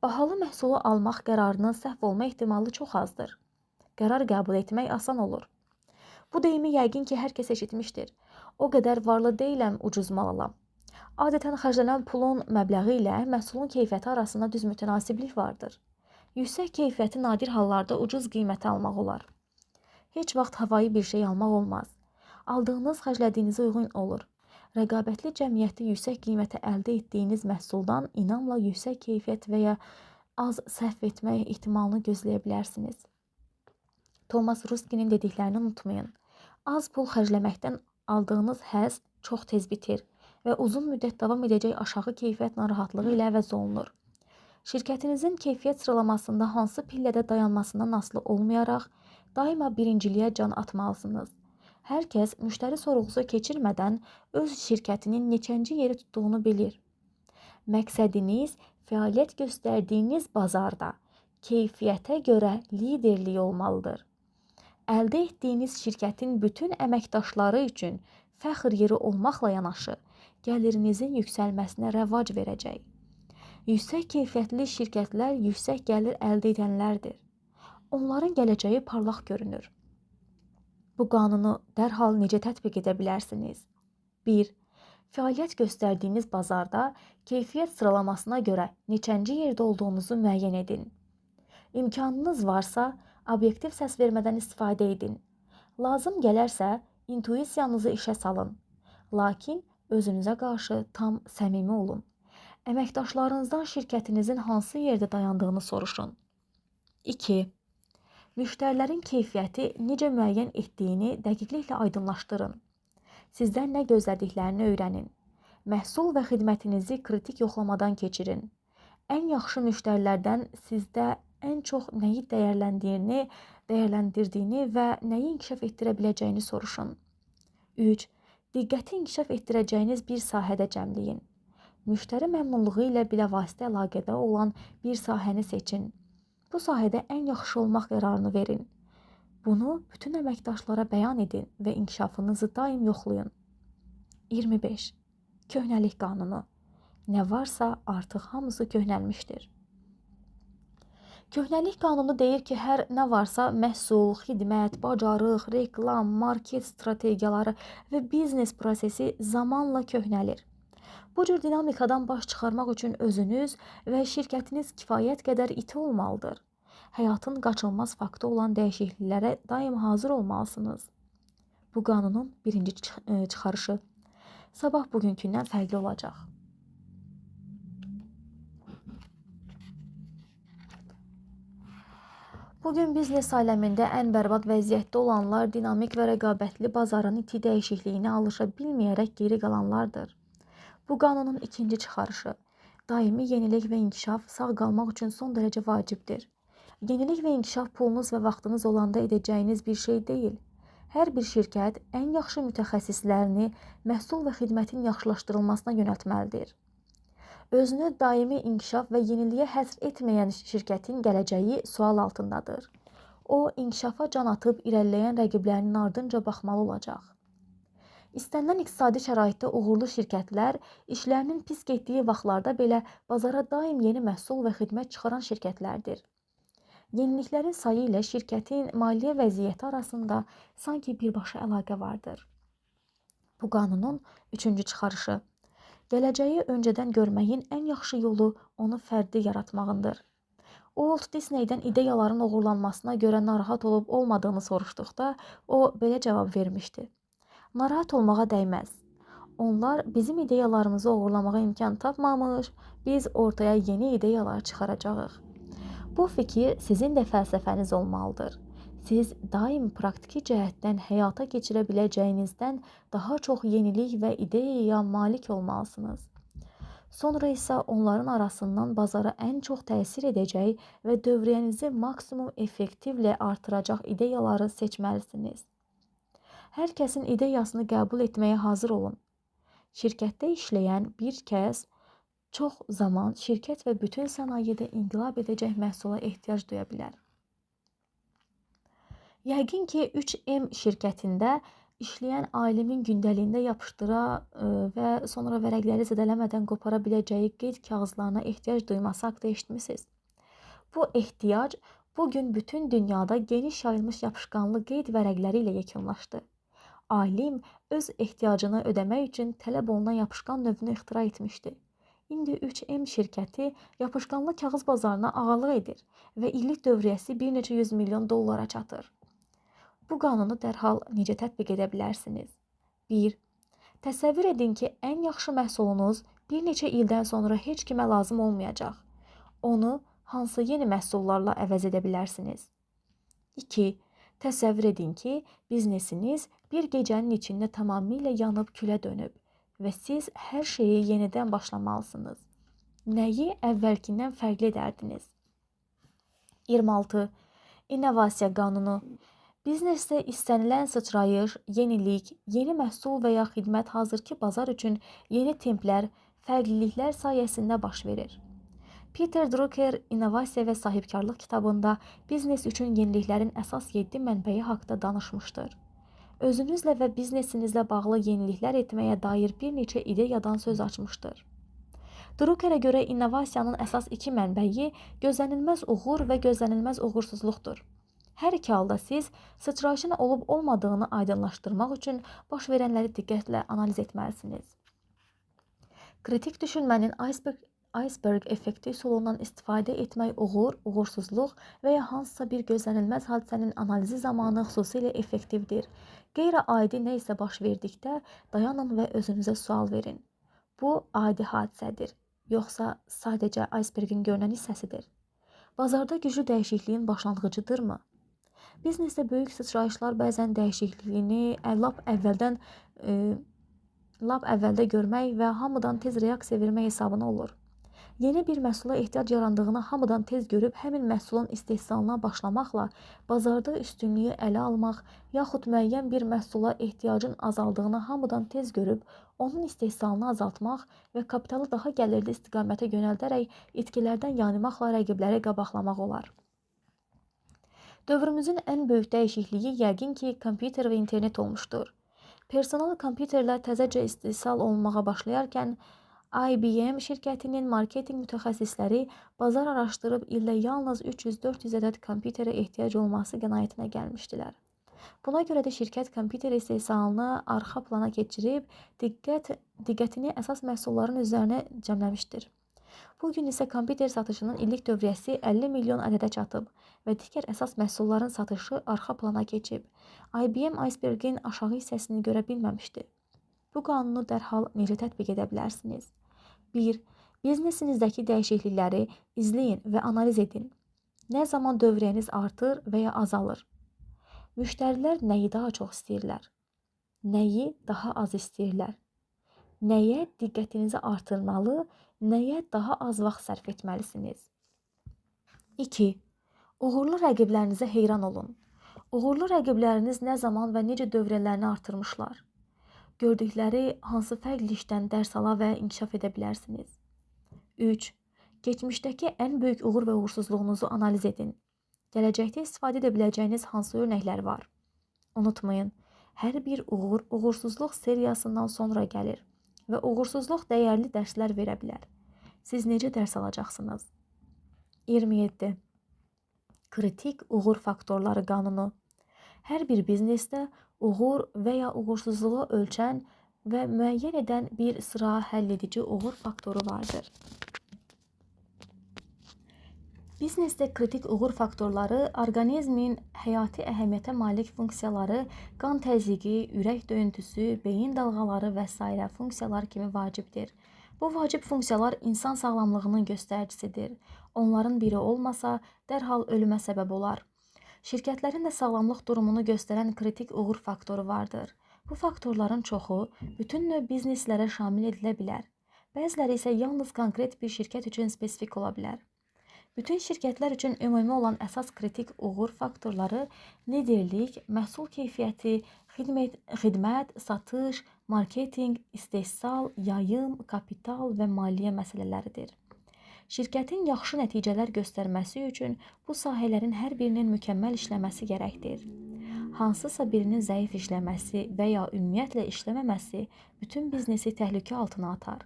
Bahalı məhsulu almaq qərarının səhv olma ehtimalı çox azdır. Qərar qəbul etmək asan olur. Bu deyimi yəqin ki, hər kəs eşitmişdir. O qədər varlı deyiləm, ucuz mal alam. Adətən xərclənən pulun məbləği ilə məhsulun keyfiyyəti arasında düz mütənasiblik vardır. Yüksək keyfiyyəti nadir hallarda ucuz qiymətə almaq olar. Heç vaxt havayı bir şey almaq olmaz. Aldığınız xərclədiyinizə uyğun olur. Rəqabətli cəmiyyətdə yüksək qiymətə əldə etdiyiniz məhsuldan inamla yüksək keyfiyyət və ya az səhv etmək ehtimalını gözləyə bilərsiniz. Thomas Ruskinin dediklərini unutmayın. Az pul xərcləməkdən aldığınız həzz çox tez bitir və uzun müddət davam edəcək aşağı keyfiyyət narahatlığı ilə əvəz olunur. Şirkətinizin keyfiyyət sıralamasında hansı pillədə dayanmasından asılı olmayaraq, daima birinciliyə can atmalısınız. Hər kəs müştəri sorğusu keçirmədən öz şirkətinin neçənci yeri tutduğunu bilir. Məqsədiniz fəaliyyət göstərdiyiniz bazarda keyfiyyətə görə liderlik olmalıdır. Əldə etdiyiniz şirkətin bütün əməkdaşları üçün fəxr yeri olmaqla yanaşı, gəlirinizin yüksəlməsinə rəvac verəcək. Yüksək keyfiyyətli şirkətlər yüksək gəlir əldə edənlərdir. Onların gələcəyi parlaq görünür. Bu qanunu dərhal necə tətbiq edə bilərsiniz? 1. Fəaliyyət göstərdiyiniz bazarda keyfiyyət sıralamasına görə neçənci yerdə olduğunuzu müəyyən edin. İmkanınız varsa, obyektiv səs vermədən istifadə edin. Lazım gələrsə, intuisiyanızı işə salın. Lakin özünüzə qarşı tam səmimi olun. Əməkdaşlarınızdan şirkətinizin hansı yerdə dayandığını soruşun. 2. Müştərilərin keyfiyyəti necə müəyyən etdiyini dəqiqliklə aydınlaşdırın. Sizdən nə gözlədiklərini öyrənin. Məhsul və xidmətinizi kritik yoxlamadan keçirin. Ən yaxşı müştərilərdən sizdə ən çox nəyi dəyərləndirdiyini və nəyi inkişaf etdirə biləcəyini soruşun. 3. Diqqəti inkişaf etdirəcəyiniz bir sahədə cəmləyin. Müştəri məmnunluğu ilə bilavasitə əlaqədə olan bir sahəni seçin. Bu sahədə ən yaxşı olmaq qərarını verin. Bunu bütün əməkdaşlara bəyan edin və inkişafınızı daim yoxlayın. 25. Köhnəlik qanunu. Nə varsa artıq hamısı köhnəlmişdir. Köhnəlik qanunu deyir ki, hər nə varsa məhsul, xidmət, bacarıq, reklam, market strategiyaları və biznes prosesi zamanla köhnəlir. Bu cür dinamikadan baş çıxarmaq üçün özünüz və şirkətiniz kifayət qədər iti olmalıdır. Həyatın qaçılmaz faktı olan dəyişikliklərə daim hazır olmalısınız. Bu qanunun birinci çıxarışı. Sabah bugünkündən fərqli olacaq. Bugün biznes aləmində ən bərbad vəziyyətdə olanlar dinamik və rəqabətli bazarın iti dəyişikliyinə alışa bilməyərək geri qalanlardır. Bu qanunun ikinci çıxarışı. Daimi yenilik və inkişaf sağ qalmaq üçün son dərəcə vacibdir. Yenilik və inkişaf pulunuz və vaxtınız olanda edəcəyiniz bir şey deyil. Hər bir şirkət ən yaxşı mütəxəssislərini məhsul və xidmətin yaxşılaşdırılmasına yönəltməlidir. Özünü daimi inkişaf və yeniliyə həsr etməyən şirkətin gələcəyi sual altındadır. O, inkişafa can atıb irəliləyən rəqiblərinin ardınca baxmalı olacaq. İstənilən iqtisadi şəraitdə uğurlu şirkətlər işlərinin pis getdiyi vaxtlarda belə bazara daim yeni məhsul və xidmət çıxaran şirkətlərdir. Yeniliklərin sayı ilə şirkətin maliyyə vəziyyəti arasında sanki birbaşa əlaqə vardır. Bu qanunun üçüncü çıxarışı. Gələcəyi öncədən görməyin ən yaxşı yolu onu fərdi yaratmağındır. Walt Disneydən ideyaların uğurlanmasına görə narahat olub olmadığını soruşduqda o belə cavab vermişdi. Narahat olmağa dəyməz. Onlar bizim ideyalarımızı uğurlamağa imkan tapmamış, biz ortaya yeni ideyalar çıxaracağıq. Bu fikir sizin də fəlsəfəniz olmalıdır. Siz daim praktiki cəhətdən həyata keçirə biləcəyinizdən daha çox yenilik və ideyaya malik olmalısınız. Sonra isə onların arasından bazara ən çox təsir edəcək və dövriyyənizi maksimum effektivlə artıracaq ideyaları seçməlisiniz. Hər kəsin ideyasını qəbul etməyə hazır olun. Şirkətdə işləyən bir kəs çox zaman şirkət və bütün sənayedə inqilab edəcək məhsula ehtiyac duya bilər. Yəqin ki, 3M şirkətində işləyən alimin gündəliyində yapışdıra və sonra vərəqləri zədələmədən qopara biləcəyi qeyd kağızlarına ehtiyac duyması haqqında eşitmisiniz. Bu ehtiyac bugün bütün dünyada geniş yayılmış yapışqanlı qeyd vərəqləri ilə yekunlaşdı. Alim öz ehtiyacını ödəmək üçün tələb olunan yapışqan növünü ixtira etmişdi. İndi 3M şirkəti yapışqanlı kağız bazarına ağalıq edir və illik dövriyyəsi bir neçə 100 milyon dollara çatır. Bu qanunu dərhal necə tətbiq edə bilərsiniz? 1. Təsəvvür edin ki, ən yaxşı məhsulunuz bir neçə ildən sonra heç kimə lazım olmayacaq. Onu hansı yeni məhsullarla əvəz edə bilərsiniz? 2. Təsəvvür edin ki, biznesiniz bir gecənin içində tamamilə yanıb külə dönüb və siz hər şeyi yenidən başlamalısınız. Nəyi əvvəlkindən fərqli edərdiniz? 26. İnnovasiya qanunu. Biznesdə istənilən sıçrayış, yenilik, yeni məhsul və ya xidmət hazırki bazar üçün yeni templər, fərqliliklər sayəsində baş verir. Peter Drucker İnnovasiya və Sahibkarlıq kitabında biznes üçün yeniliklərin əsas 7 mənbəyi haqqında danışmışdır. Özünüzlə və biznesinizlə bağlı yeniliklər etməyə dair bir neçə ideyadan söz açmışdır. Druckerə görə innovasiyanın əsas 2 mənbəyi gözlənilməz uğur və gözlənilməz uğursuzluqdur. Hər iki halda siz sıçrayışın olub-olmadığını aydınlaşdırmaq üçün baş verənləri diqqətlə analiz etməlisiniz. Kritik düşünmənin iceberg effekti üsulundan istifadə etmək uğur, uğursuzluq və ya hansısa bir gözlənilməz hadisənin analizi zamanı xüsusilə effektivdir. Qeyri-adi nə isə baş verdikdə dayanın və özünüzə sual verin. Bu adi hadisədir, yoxsa sadəcə icebergin görünən hissəsidir? Bazarda güclü dəyişikliyin başlanğıcıdırmı? Biznesdə böyük sıçrayışlar bəzən dəyişikliyini lap əvvəldə görmək və hamıdan tez reaksiya vermək hesabına olur. Yeni bir məhsula ehtiyac yarandığını hamıdan tez görüb həmin məhsulun istehsalına başlamaqla bazarda üstünlüyü ələ almaq, yaxud müəyyən bir məhsula ehtiyacın azaldığını hamıdan tez görüb onun istehsalını azaltmaq və kapitalı daha gəlirli istiqamətə yönəldərək itkilərdən yanmaqla rəqibləri qabaqlamaq olar. Dövrümüzün ən böyük dəyişikliyi yəqin ki, kompüter və internet olmuşdur. Personal kompüterlər təzəcə istehsal olunmağa başlayarkən IBM şirkətinin marketinq mütəxəssisləri bazar araşdırıb ildə yalnız 300-400 ədəd kompüterə ehtiyac olması qənaətinə gəlmişdilər. Buna görə də şirkət kompüter istehsalını arxa plana keçirib diqqətini əsas məhsulların üzərinə cəmləmişdir. Bugün isə kompüter satışının illik dövriyyəsi 50 milyon ədədə çatıb və digər əsas məhsulların satışı arxa plana keçib. IBM icebergin aşağı hissəsini görə bilməmişdi. Bu qanunu dərhal necə tətbiq edə bilərsiniz? 1. Biznesinizdəki dəyişiklikləri izləyin və analiz edin. Nə zaman dövriyyəniz artır və ya azalır? Müştərilər nəyi daha çox istəyirlər? Nəyi daha az istəyirlər? Nəyə diqqətinizi artırmalı, nəyə daha az vaxt sərf etməlisiniz? 2. Uğurlu rəqiblərinizə heyran olun. Uğurlu rəqibləriniz nə zaman və necə dövriyyələrini artırmışlar? Gördükləri hansı fərqli işdən dərs ala və inkişaf edə bilərsiniz? 3. Keçmişdəki ən böyük uğur və uğursuzluğunuzu analiz edin. Gələcəkdə istifadə edə biləcəyiniz hansı örnəklər var? Unutmayın, hər bir uğur, uğursuzluq seriyasından sonra gəlir və uğursuzluq dəyərli dərslər verə bilər. Siz necə dərs alacaqsınız? 27. Kritik uğur faktorları qanunu. Hər bir biznesdə uğur və ya uğursuzluğu ölçən və müəyyən edən bir sıra həlledici uğur faktoru vardır. Biznesdə kritik uğur faktorları orqanizmin həyati əhəmiyyətə malik funksiyaları, qan təzyiqi, ürək döyüntüsü, beyin dalğaları və s. funksiyalar kimi vacibdir. Bu vacib funksiyalar insan sağlamlığının göstəricisidir. Onların biri olmasa, dərhal ölümə səbəb olar. Şirkətlərin də sağlamlıq durumunu göstərən kritik uğur faktoru vardır. Bu faktorların çoxu bütün növ bizneslərə şamil edilə bilər. Bəziləri isə yalnız konkret bir şirkət üçün spesifik ola bilər. Bütün şirkətlər üçün ümumi olan əsas kritik uğur faktorları liderlik, məhsul keyfiyyəti, xidmət, satış, marketinq, istehsal, yayım, kapital və maliyyə məsələləridir. Şirkətin yaxşı nəticələr göstərməsi üçün bu sahələrin hər birinin mükəmməl işləməsi gərəkdir. Hansısa birinin zəif işləməsi və ya ümumiyyətlə işləməməsi bütün biznesi təhlükə altına atar.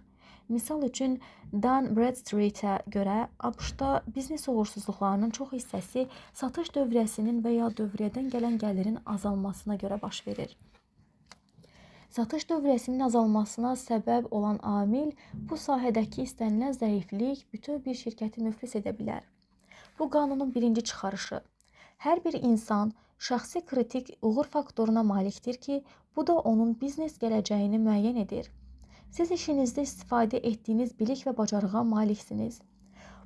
Misal üçün, Dan Bradstreetə görə ABŞ-da biznes uğursuzluqlarının çox hissəsi satış dövriyyəsinin və ya dövriyyədən gələn gəlirin azalmasına görə baş verir. Satış dövriyyəsinin azalmasına səbəb olan amil bu sahədəki istənilən zəiflik bütöv bir şirkəti müflis edə bilər. Bu qanunun birinci çıxarışı. Hər bir insan şəxsi kritik uğur faktoruna malikdir ki, bu da onun biznes gələcəyini müəyyən edir. Siz işinizdə istifadə etdiyiniz bilik və bacarığa maliksiniz.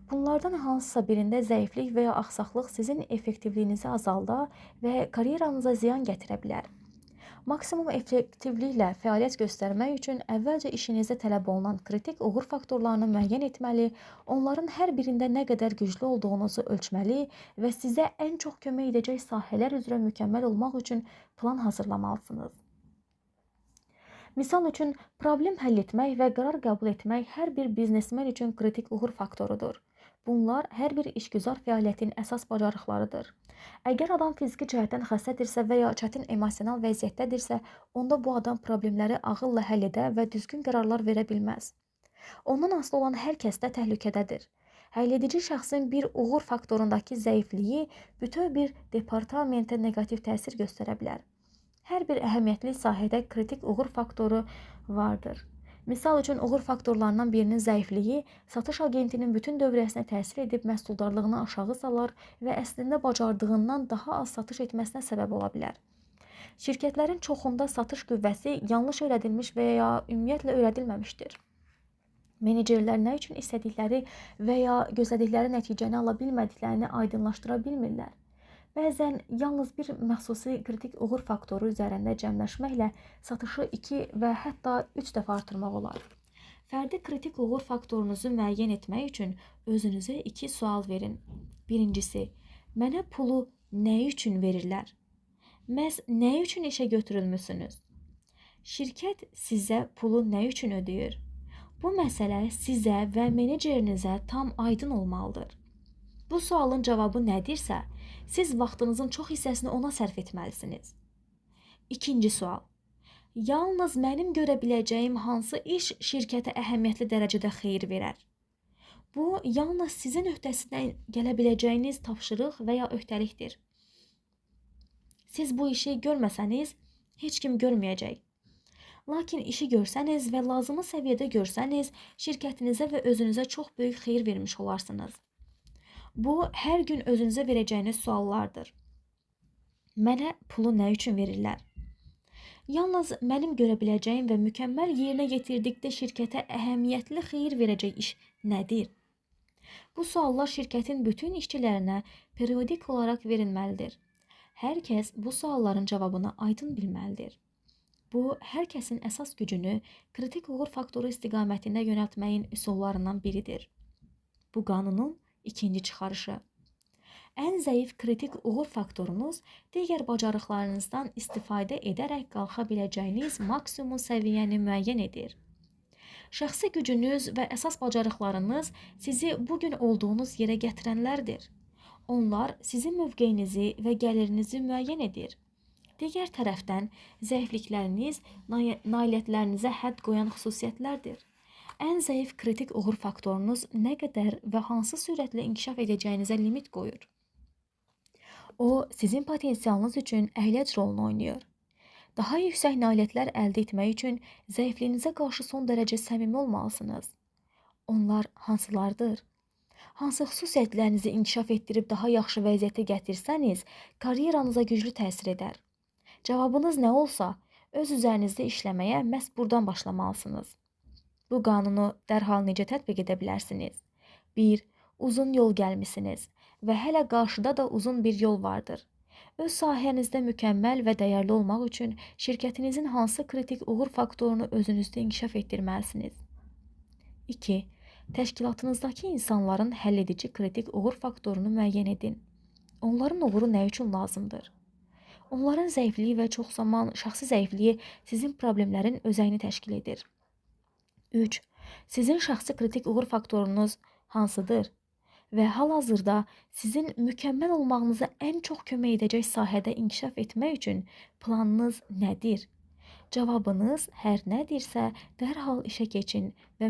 Bunlardan hansısa birində zəiflik və ya axsaqlıq sizin effektivliyinizi azalda və karyeranıza ziyan gətirə bilər. Maksimum effektivliklə fəaliyyət göstərmək üçün əvvəlcə işinizdə tələb olunan kritik uğur faktorlarını müəyyən etməli, onların hər birində nə qədər güclü olduğunuzu ölçməli və sizə ən çox kömək edəcək sahələr üzrə mükəmməl olmaq üçün plan hazırlamalısınız. Misal üçün, problem həll etmək və qərar qəbul etmək hər bir biznesmen üçün kritik uğur faktorudur. Bunlar hər bir işgüzar fəaliyyətin əsas bacarıqlarıdır. Əgər adam fiziki cəhətdən xəstədirsə və ya çətin emosional vəziyyətdədirsə, onda bu adam problemləri ağılla həll edə və düzgün qərarlar verə bilməz. Ondan asılı olan hər kəs də təhlükədədir. Həlledici şəxsin bir uğur faktorundakı zəifliyi bütöv bir departamentə neqativ təsir göstərə bilər. Hər bir əhəmiyyətli sahədə kritik uğur faktoru vardır. Misal üçün, uğur faktorlarından birinin zəifliyi satış agentinin bütün dövrəsinə təsir edib məhsuldarlığını aşağı salar və əslində bacardığından daha az satış etməsinə səbəb ola bilər. Şirkətlərin çoxunda satış qüvvəsi yanlış öyrədilmiş və ya ümumiyyətlə öyrədilməmişdir. Menecerlər nə üçün istədikləri və ya gözlədikləri nəticəni ala bilmədiklərini aydınlaşdıra bilmirlər. Bəzən yalnız bir məxsusi kritik uğur faktoru üzərində cəmləşməklə satışı 2 və hətta 3 dəfə artırmaq olar. Fərdi kritik uğur faktorunuzu müəyyən etmək üçün özünüzə 2 sual verin. Birincisi, mənə pulu nə üçün verirlər? Məhz nə üçün işə götürülmüsünüz? Şirkət sizə pulu nə üçün ödəyir? Bu məsələ sizə və menecerinizə tam aydın olmalıdır. Bu sualın cavabı nədirsə, siz vaxtınızın çox hissəsini ona sərf etməlisiniz. İkinci sual. Yalnız mənim görə biləcəyim hansı iş şirkətə əhəmiyyətli dərəcədə xeyir verər? Bu, yalnız sizin öhdəsindən gələ biləcəyiniz tapşırıq və ya öhdəlikdir. Siz bu işi görməsəniz, heç kim görməyəcək. Lakin işi görsəniz və lazımı səviyyədə görsəniz, şirkətinizə və özünüzə çox böyük xeyir vermiş olarsınız. Bu, hər gün özünüzə verəcəyiniz suallardır. Mənə pulu nə üçün verirlər? Yalnız mənim görə biləcəyim və mükəmməl yerinə yetirdikdə şirkətə əhəmiyyətli xeyir verəcək iş nədir? Bu suallar şirkətin bütün işçilərinə periodik olaraq verilməlidir. Hər kəs bu sualların cavabını aydın bilməlidir. Bu, hər kəsin əsas gücünü kritik uğur faktoru istiqamətində yönəltməyin üsullarından biridir. Bu qanunun ikinci çıxarışı. Ən zəif kritik uğur faktorunuz digər bacarıqlarınızdan istifadə edərək qalxa biləcəyiniz maksimum səviyyəni müəyyən edir. Şəxsi gücünüz və əsas bacarıqlarınız sizi bugün olduğunuz yerə gətirənlərdir. Onlar sizin mövqeyinizi və gəlirinizi müəyyən edir. Digər tərəfdən, zəiflikləriniz nailiyyətlərinizə hədd qoyan xüsusiyyətlərdir. Ən zəif kritik uğur faktorunuz nə qədər və hansı sürətlə inkişaf edəcəyinizə limit qoyur. O, sizin potensialınız üçün əhliyyət rolunu oynayır. Daha yüksək nailiyyətlər əldə etmək üçün zəifliyinizə qarşı son dərəcə səmimi olmalısınız. Onlar hansılardır? Hansı xüsusiyyətlərinizi inkişaf etdirib daha yaxşı vəziyyətə gətirsəniz, karyeranıza güclü təsir edər. Cavabınız nə olsa, öz üzərinizdə işləməyə məhz buradan başlamalısınız. Bu qanunu dərhal necə tətbiq edə bilərsiniz? 1. Uzun yol gəlmisiniz və hələ qarşıda da uzun bir yol vardır. Öz sahənizdə mükəmməl və dəyərli olmaq üçün şirkətinizin hansı kritik uğur faktorunu özünüzdə inkişaf etdirməlisiniz? 2. Təşkilatınızdakı insanların həlledici kritik uğur faktorunu müəyyən edin. Onların uğuru nə üçün lazımdır? Onların zəifliyi və çox zaman şəxsi zəifliyi sizin problemlərin özəyini təşkil edir. 3. Sizin şəxsi kritik uğur faktorunuz hansıdır? Və hal-hazırda sizin mükəmməl olmağınıza ən çox kömək edəcək sahədə inkişaf etmək üçün planınız nədir? Cavabınız hər nədirsə, dərhal işə keçin və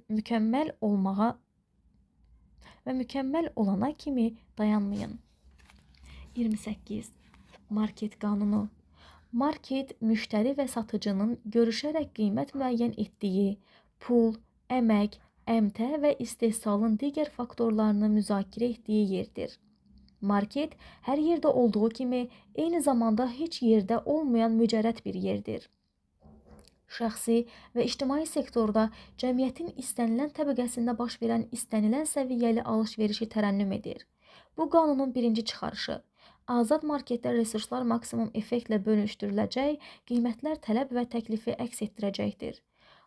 mükəmməl olana kimi dayanmayın. 28. Market qanunu. Market, müştəri və satıcının görüşərək qiymət müəyyən etdiyi, pul, əmək, əmtə və istehsalın digər faktorlarını müzakirə etdiyi yerdir. Market, hər yerdə olduğu kimi, eyni zamanda heç yerdə olmayan mücərrəd bir yerdir. Şəxsi və ictimai sektorda cəmiyyətin istənilən təbəqəsində baş verən istənilən səviyyəli alış-verişi tərənnüm edir. Bu qanunun birinci çıxarışı. Azad marketdə resurslar maksimum effektlə bölüşdürüləcək, qiymətlər tələb və təklifi əks etdirəcəkdir.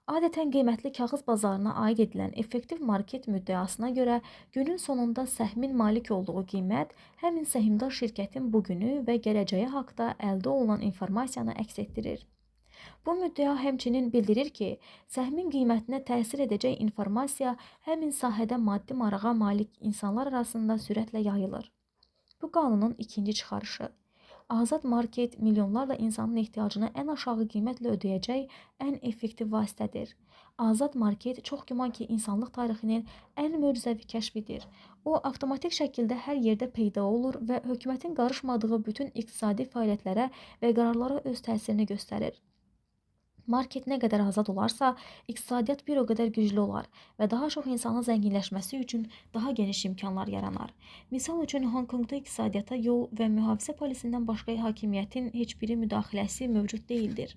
Adətən qiymətli kağız bazarına aid edilən effektiv market müddəasına görə günün sonunda səhmin malik olduğu qiymət həmin səhmdar şirkətin bugünü və gələcəyi haqda əldə olunan informasiyanı əks etdirir. Bu müddəa həmçinin bildirir ki, səhmin qiymətinə təsir edəcək informasiya həmin sahədə maddi marağa malik insanlar arasında sürətlə yayılır. Bu qanunun ikinci çıxarışı. Azad market milyonlarla insanın ehtiyacını ən aşağı qiymətlə ödəyəcək ən effektiv vasitədir. Azad market çox güman ki, insanlıq tarixinin ən möcüzəvi kəşfidir. O, avtomatik şəkildə hər yerdə peyda olur və hökumətin qarışmadığı bütün iqtisadi fəaliyyətlərə və qərarlara öz təsirini göstərir. Market nə qədər azad olarsa, iqtisadiyyat bir o qədər güclü olar və daha çox insanın zənginləşməsi üçün daha geniş imkanlar yaranar. Misal üçün, Honkonqda iqtisadiyyata yol və mühafizə polisindən başqa hakimiyyətin heç biri müdaxiləsi mövcud deyildir.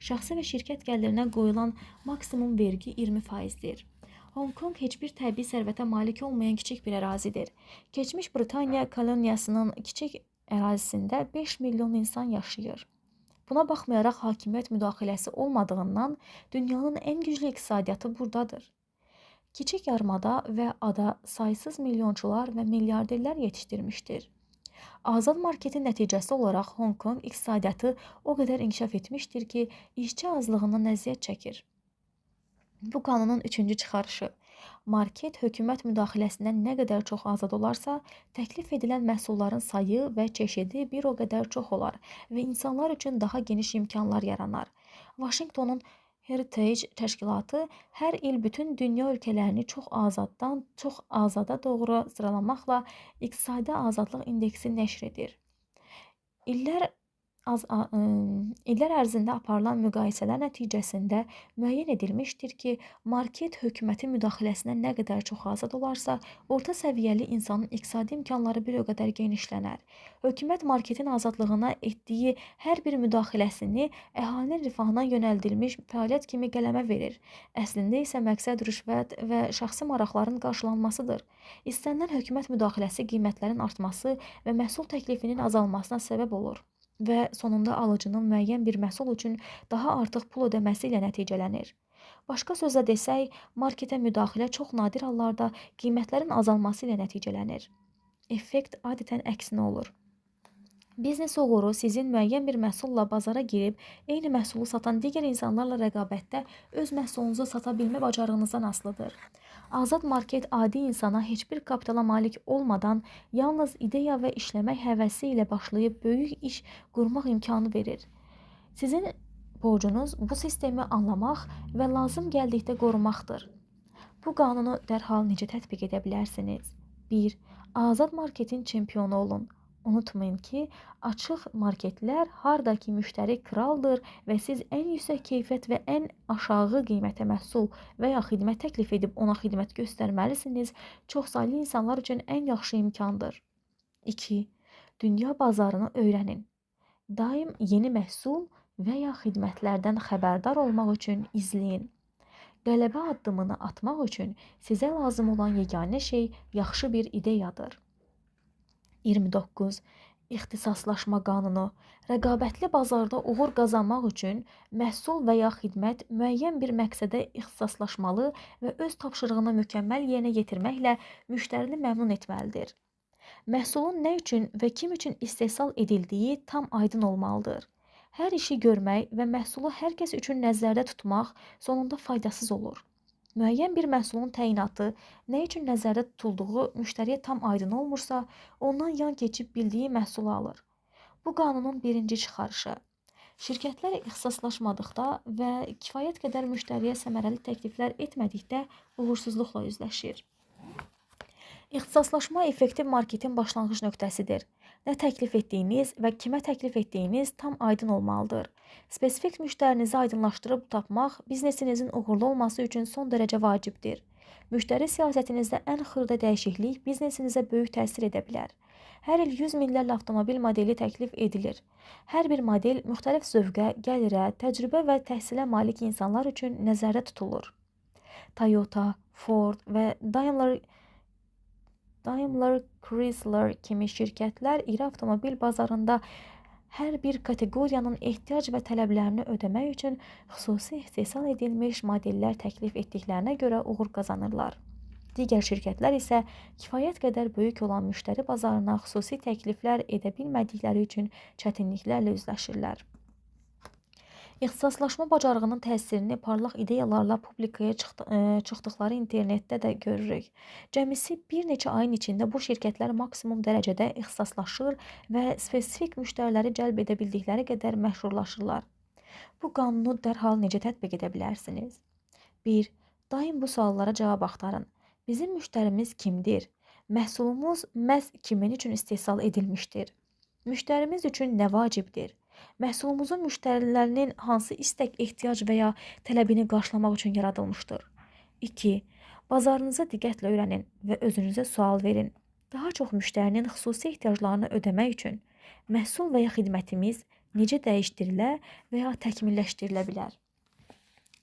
Şəxsi və şirkət gəlirinə qoyulan maksimum vergi 20%-dir. Honkonq heç bir təbii sərvətə malik olmayan kiçik bir ərazidir. Keçmiş Britaniya koloniyasının kiçik ərazisində 5 milyon insan yaşayır. Buna baxmayaraq hakimiyyət müdaxiləsi olmadığından dünyanın ən güclü iqtisadiyyatı buradadır. Kiçik yarımada və ada saysız milyonçular və milyarderlər yetişdirmişdir. Azad marketin nəticəsi olaraq Honkonq iqtisadiyyatı o qədər inkişaf etmişdir ki, işçi azlığından əziyyət çəkir. Bu qanunun üçüncü çıxarışı. Market hökumət müdaxiləsindən nə qədər çox azad olarsa, təklif edilən məhsulların sayı və çeşidi bir o qədər çox olar və insanlar üçün daha geniş imkanlar yaranar. Washingtonun Heritage təşkilatı hər il bütün dünya ölkələrini çox azaddan çox azada doğru sıralamaqla iqtisadi azadlıq indeksi nəşr edir. İllər ərzində aparılan müqayisələr nəticəsində müəyyən edilmişdir ki, market hökumətin müdaxiləsindən nə qədər çox azad olarsa, orta səviyyəli insanın iqtisadi imkanları bir o qədər genişlənər. Hökumət marketin azadlığına etdiyi hər bir müdaxiləsini əhalinin rifahına yönəldilmiş fəaliyyət kimi qələmə verir. Əslində isə məqsəd rüşvət və şəxsi maraqların qarşılanmasıdır. İstənilən hökumət müdaxiləsi qiymətlərin artması və məhsul təklifinin azalmasına səbəb olur və sonunda alıcının müəyyən bir məhsul üçün daha artıq pul ödəməsi ilə nəticələnir. Başqa sözlə desək, marketə müdaxilə çox nadir hallarda qiymətlərin azalması ilə nəticələnir. Effekt adətən əksinə olur. Biznes uğuru sizin müəyyən bir məhsulla bazara girib, eyni məhsulu satan digər insanlarla rəqabətdə öz məhsulunuzu sata bilmə bacarığınızdan asılıdır. Azad market adi insana heç bir kapitala malik olmadan yalnız ideya və işləmək həvəsi ilə başlayıb böyük iş qurmaq imkanı verir. Sizin borcunuz bu sistemi anlamaq və lazım gəldikdə qorumaqdır. Bu qanunu dərhal necə tətbiq edə bilərsiniz? 1. Azad marketin çempionu olun. Unutmayın ki, açıq marketlər hardakı müştəri kraldır və siz ən yüksək keyfiyyət və ən aşağı qiymətə məhsul və ya xidmət təklif edib ona xidmət göstərməlisiniz. Çoxsaylı insanlar üçün ən yaxşı imkandır. 2. Dünya bazarını öyrənin. Daim yeni məhsul və ya xidmətlərdən xəbərdar olmaq üçün izləyin. Qələbə addımını atmaq üçün sizə lazım olan yeganə şey yaxşı bir ideyadır. 29. İxtisaslaşma qanunu. Rəqabətli bazarda uğur qazanmaq üçün məhsul və ya xidmət müəyyən bir məqsədə ixtisaslaşmalı və öz tapşırığını mükəmməl yerinə yetirməklə müştərini məmnun etməlidir. Məhsulun nə üçün və kim üçün istehsal edildiyi tam aydın olmalıdır. Hər işi görmək və məhsulu hər kəs üçün nəzərdə tutmaq sonunda faydasız olur. Müəyyən bir məhsulun təyinatı, nə üçün nəzərdə tutulduğu müştəriyə tam aydın olmursa, ondan yan keçib bildiyi məhsulu alır. Bu qanunun birinci çıxarışı. Şirkətlər ixtisaslaşmadıqda və kifayət qədər müştəriyə səmərəli təkliflər etmədikdə uğursuzluqla üzləşir. İxtisaslaşma effektiv marketin başlanğıc nöqtəsidir. Nə təklif etdiyiniz və kimə təklif etdiyiniz tam aydın olmalıdır. Spesifik müştərinizi aydınlaşdırıb tapmaq biznesinizin uğurlu olması üçün son dərəcə vacibdir. Müştəri siyasətinizdə ən xırda dəyişiklik biznesinizə böyük təsir edə bilər. Hər il 100 minlərlə avtomobil modeli təklif edilir. Hər bir model müxtəlif zövqə, gəlirə, təcrübə və təhsilə malik insanlar üçün nəzərdə tutulur. Toyota, Ford və Daimler Chrysler kimi şirkətlər iri avtomobil bazarında hər bir kateqoriyanın ehtiyac və tələblərini ödəmək üçün xüsusi istehsal edilmiş modellər təklif etdiklərinə görə uğur qazanırlar. Digər şirkətlər isə kifayət qədər böyük olan müştəri bazarına xüsusi təkliflər edə bilmədikləri üçün çətinliklərlə üzləşirlər. İxtisaslaşma bacarığının təsirini parlaq ideyalarla publikaya çıxdıqları internetdə də görürük. Cəmisi bir neçə ayın içində bu şirkətlər maksimum dərəcədə ixtisaslaşır və spesifik müştəriləri cəlb edə bildikləri qədər məşhurlaşırlar. Bu qanunu dərhal necə tətbiq edə bilərsiniz? 1. Daim bu suallara cavab axtarın. Bizim müştərimiz kimdir? Məhsulumuz məhz kimin üçün istehsal edilmişdir? Müştərimiz üçün nə vacibdir? Məhsulumuzun müştərilərinin hansı istək, ehtiyac və ya tələbini qarşılamaq üçün yaradılmışdır? 2. Bazarınızı diqqətlə öyrənin və özünüzə sual verin. Daha çox müştərinin xüsusi ehtiyaclarını ödəmək üçün məhsul və ya xidmətimiz necə dəyişdirilə və ya təkmilləşdirilə bilər?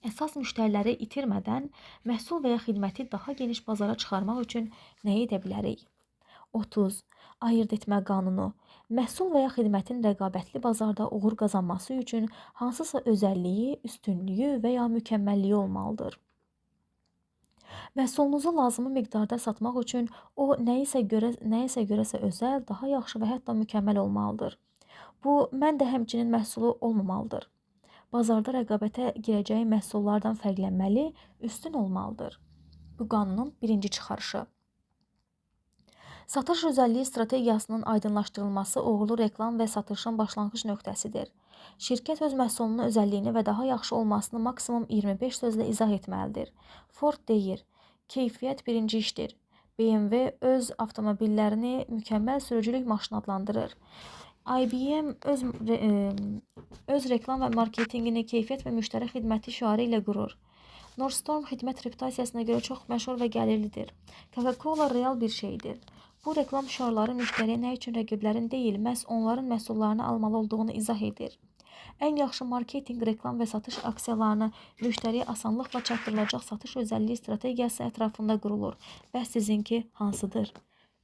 Əsas müştəriləri itirmədən məhsul və ya xidməti daha geniş bazara çıxarmaq üçün nə edə bilərik? 30. Ayırd etmə qanunu. Məhsul və ya xidmətin rəqabətli bazarda uğur qazanması üçün hansısa özəlliyi, üstünlüyü və ya mükəmməlliyi olmalıdır. Məhsulunuzu lazımi miqdarda satmaq üçün o nəyisə görəsə özəl, daha yaxşı və hətta mükəmməl olmalıdır. Bu, mən də həmçinin məhsulu olmamalıdır. Bazarda rəqabətə girəcəyi məhsullardan fərqlənməli, üstün olmalıdır. Bu qanunun birinci çıxarışı. Satış özəlliyi strategiyasının aydınlaşdırılması uğurlu reklam və satışın başlanğıc nöqtəsidir. Şirkət öz məhsulunun özəlliyini və daha yaxşı olmasını maksimum 25 sözlə izah etməlidir. Ford deyir, keyfiyyət birinci işdir. BMW öz avtomobillərini mükəmməl sürücülük maşını adlandırır. IBM öz reklam və marketinqini keyfiyyət və müştəri xidməti şüarı ilə qurur. Nordstrom xidmət reputasiyasına görə çox məşhur və gəlirlidir. Coca-Cola real bir şeydir. Bu reklam şüarları müştəriyə nə üçün rəqiblərin deyil, məhz onların məhsullarını almalı olduğunu izah edir. Ən yaxşı marketinq, reklam və satış aksiyalarını müştəriyə asanlıqla çatdırılacaq satış özəlliyi strategiyası ətrafında qurulur. Bəs sizinki hansıdır?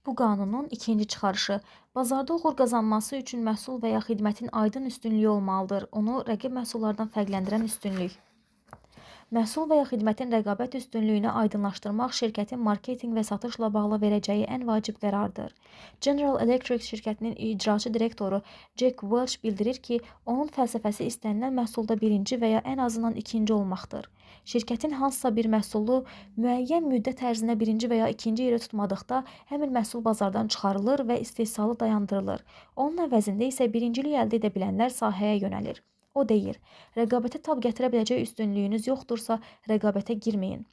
Bu qanunun ikinci çıxarışı. Bazarda uğur qazanması üçün məhsul və ya xidmətin aydın üstünlüyü olmalıdır. Onu rəqib məhsullardan fərqləndirən üstünlük. Məhsul və ya xidmətin rəqabət üstünlüyünü aydınlaşdırmaq şirkətin marketinq və satışla bağlı verəcəyi ən vacib qərardır. General Electric şirkətinin icraçı direktoru Jack Welch bildirir ki, onun fəlsəfəsi istənilən məhsulda birinci və ya ən azından ikinci olmaqdır. Şirkətin hansısa bir məhsulu müəyyən müddət ərzində birinci və ya ikinci yeri tutmadıqda, həmin məhsul bazardan çıxarılır və istehsalı dayandırılır. Onun əvəzində isə birincilik əldə edə bilənlər sahəyə yönəlir. O deyir, rəqabətə tab gətirə biləcək üstünlüyünüz yoxdursa, rəqabətə girməyin.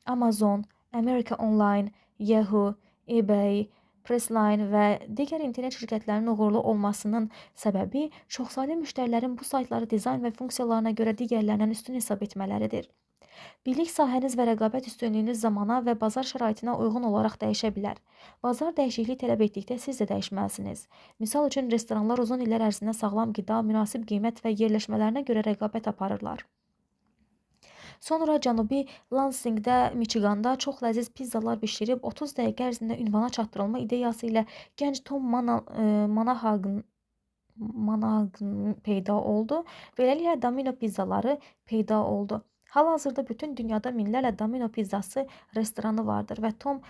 Amazon, America Online, Yahoo, eBay, Pressline və digər internet şirkətlərinin uğurlu olmasının səbəbi çoxsaylı müştərilərin bu saytları dizayn və funksiyalarına görə digərlərindən üstün hesab etmələridir. Bilik sahəniz və rəqabət üstünlüyünüz zamana və bazar şəraitinə uyğun olaraq dəyişə bilər. Bazar dəyişiklik tələb etdikdə siz də dəyişməlisiniz. Misal üçün, restoranlar uzun illər ərzində sağlam qida, münasib qiymət və yerləşmələrinə görə rəqabət aparırlar. Sonra Cənubi Lansingdə, Michiganda çox ləziz pizzalar bişirib 30 dəqiqə ərzində ünvana çatdırılma ideyası ilə gənc Tom Monaghan peyda oldu. Beləliklə, Domino pizzaları peyda oldu. Hal-hazırda bütün dünyada minlərlə Domino pizzası restoranı vardır və Tom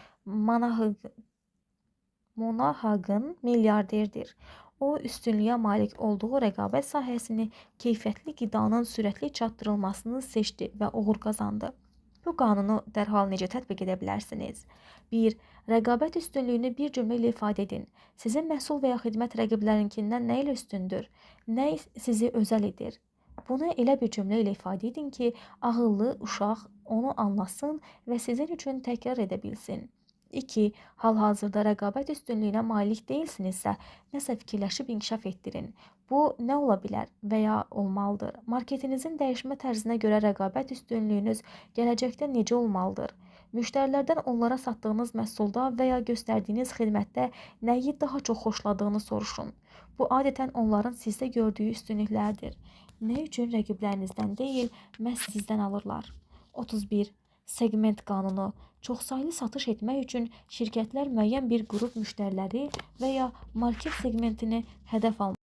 Monaghan milyarderdir. O, üstünlüyə malik olduğu rəqabət sahəsini keyfiyyətli qidanın sürətli çatdırılmasını seçdi və uğur qazandı. Bu qanunu dərhal necə tətbiq edə bilərsiniz? 1. Rəqabət üstünlüyünü bir cümlə ilə ifadə edin. Sizin məhsul və ya xidmət rəqiblərinkindən nə ilə üstündür? Nə sizi özəl edir? Bunu elə bir cümlə ilə ifadə edin ki, ağıllı uşaq onu anlasın və sizin üçün təkrar edə bilsin. 2. Hal-hazırda rəqabət üstünlüyünə malik deyilsinizsə, nəsə fikirləşib inkişaf etdirin. Bu nə ola bilər və ya olmalıdır? Marketinizin dəyişmə tərzinə görə rəqabət üstünlüyünüz gələcəkdə necə olmalıdır? Müştərilərdən onlara satdığınız məhsulda və ya göstərdiyiniz xidmətdə nəyi daha çox xoşladığını soruşun. Bu adətən onların sizdə gördüyü üstünlüklərdir. Nə üçün rəqiblərinizdən deyil, məhz sizdən alırlar? 31. Segment qanunu. Çoxsaylı satış etmək üçün şirkətlər müəyyən bir qrup müştəriləri və ya market segmentini hədəf almalıdır.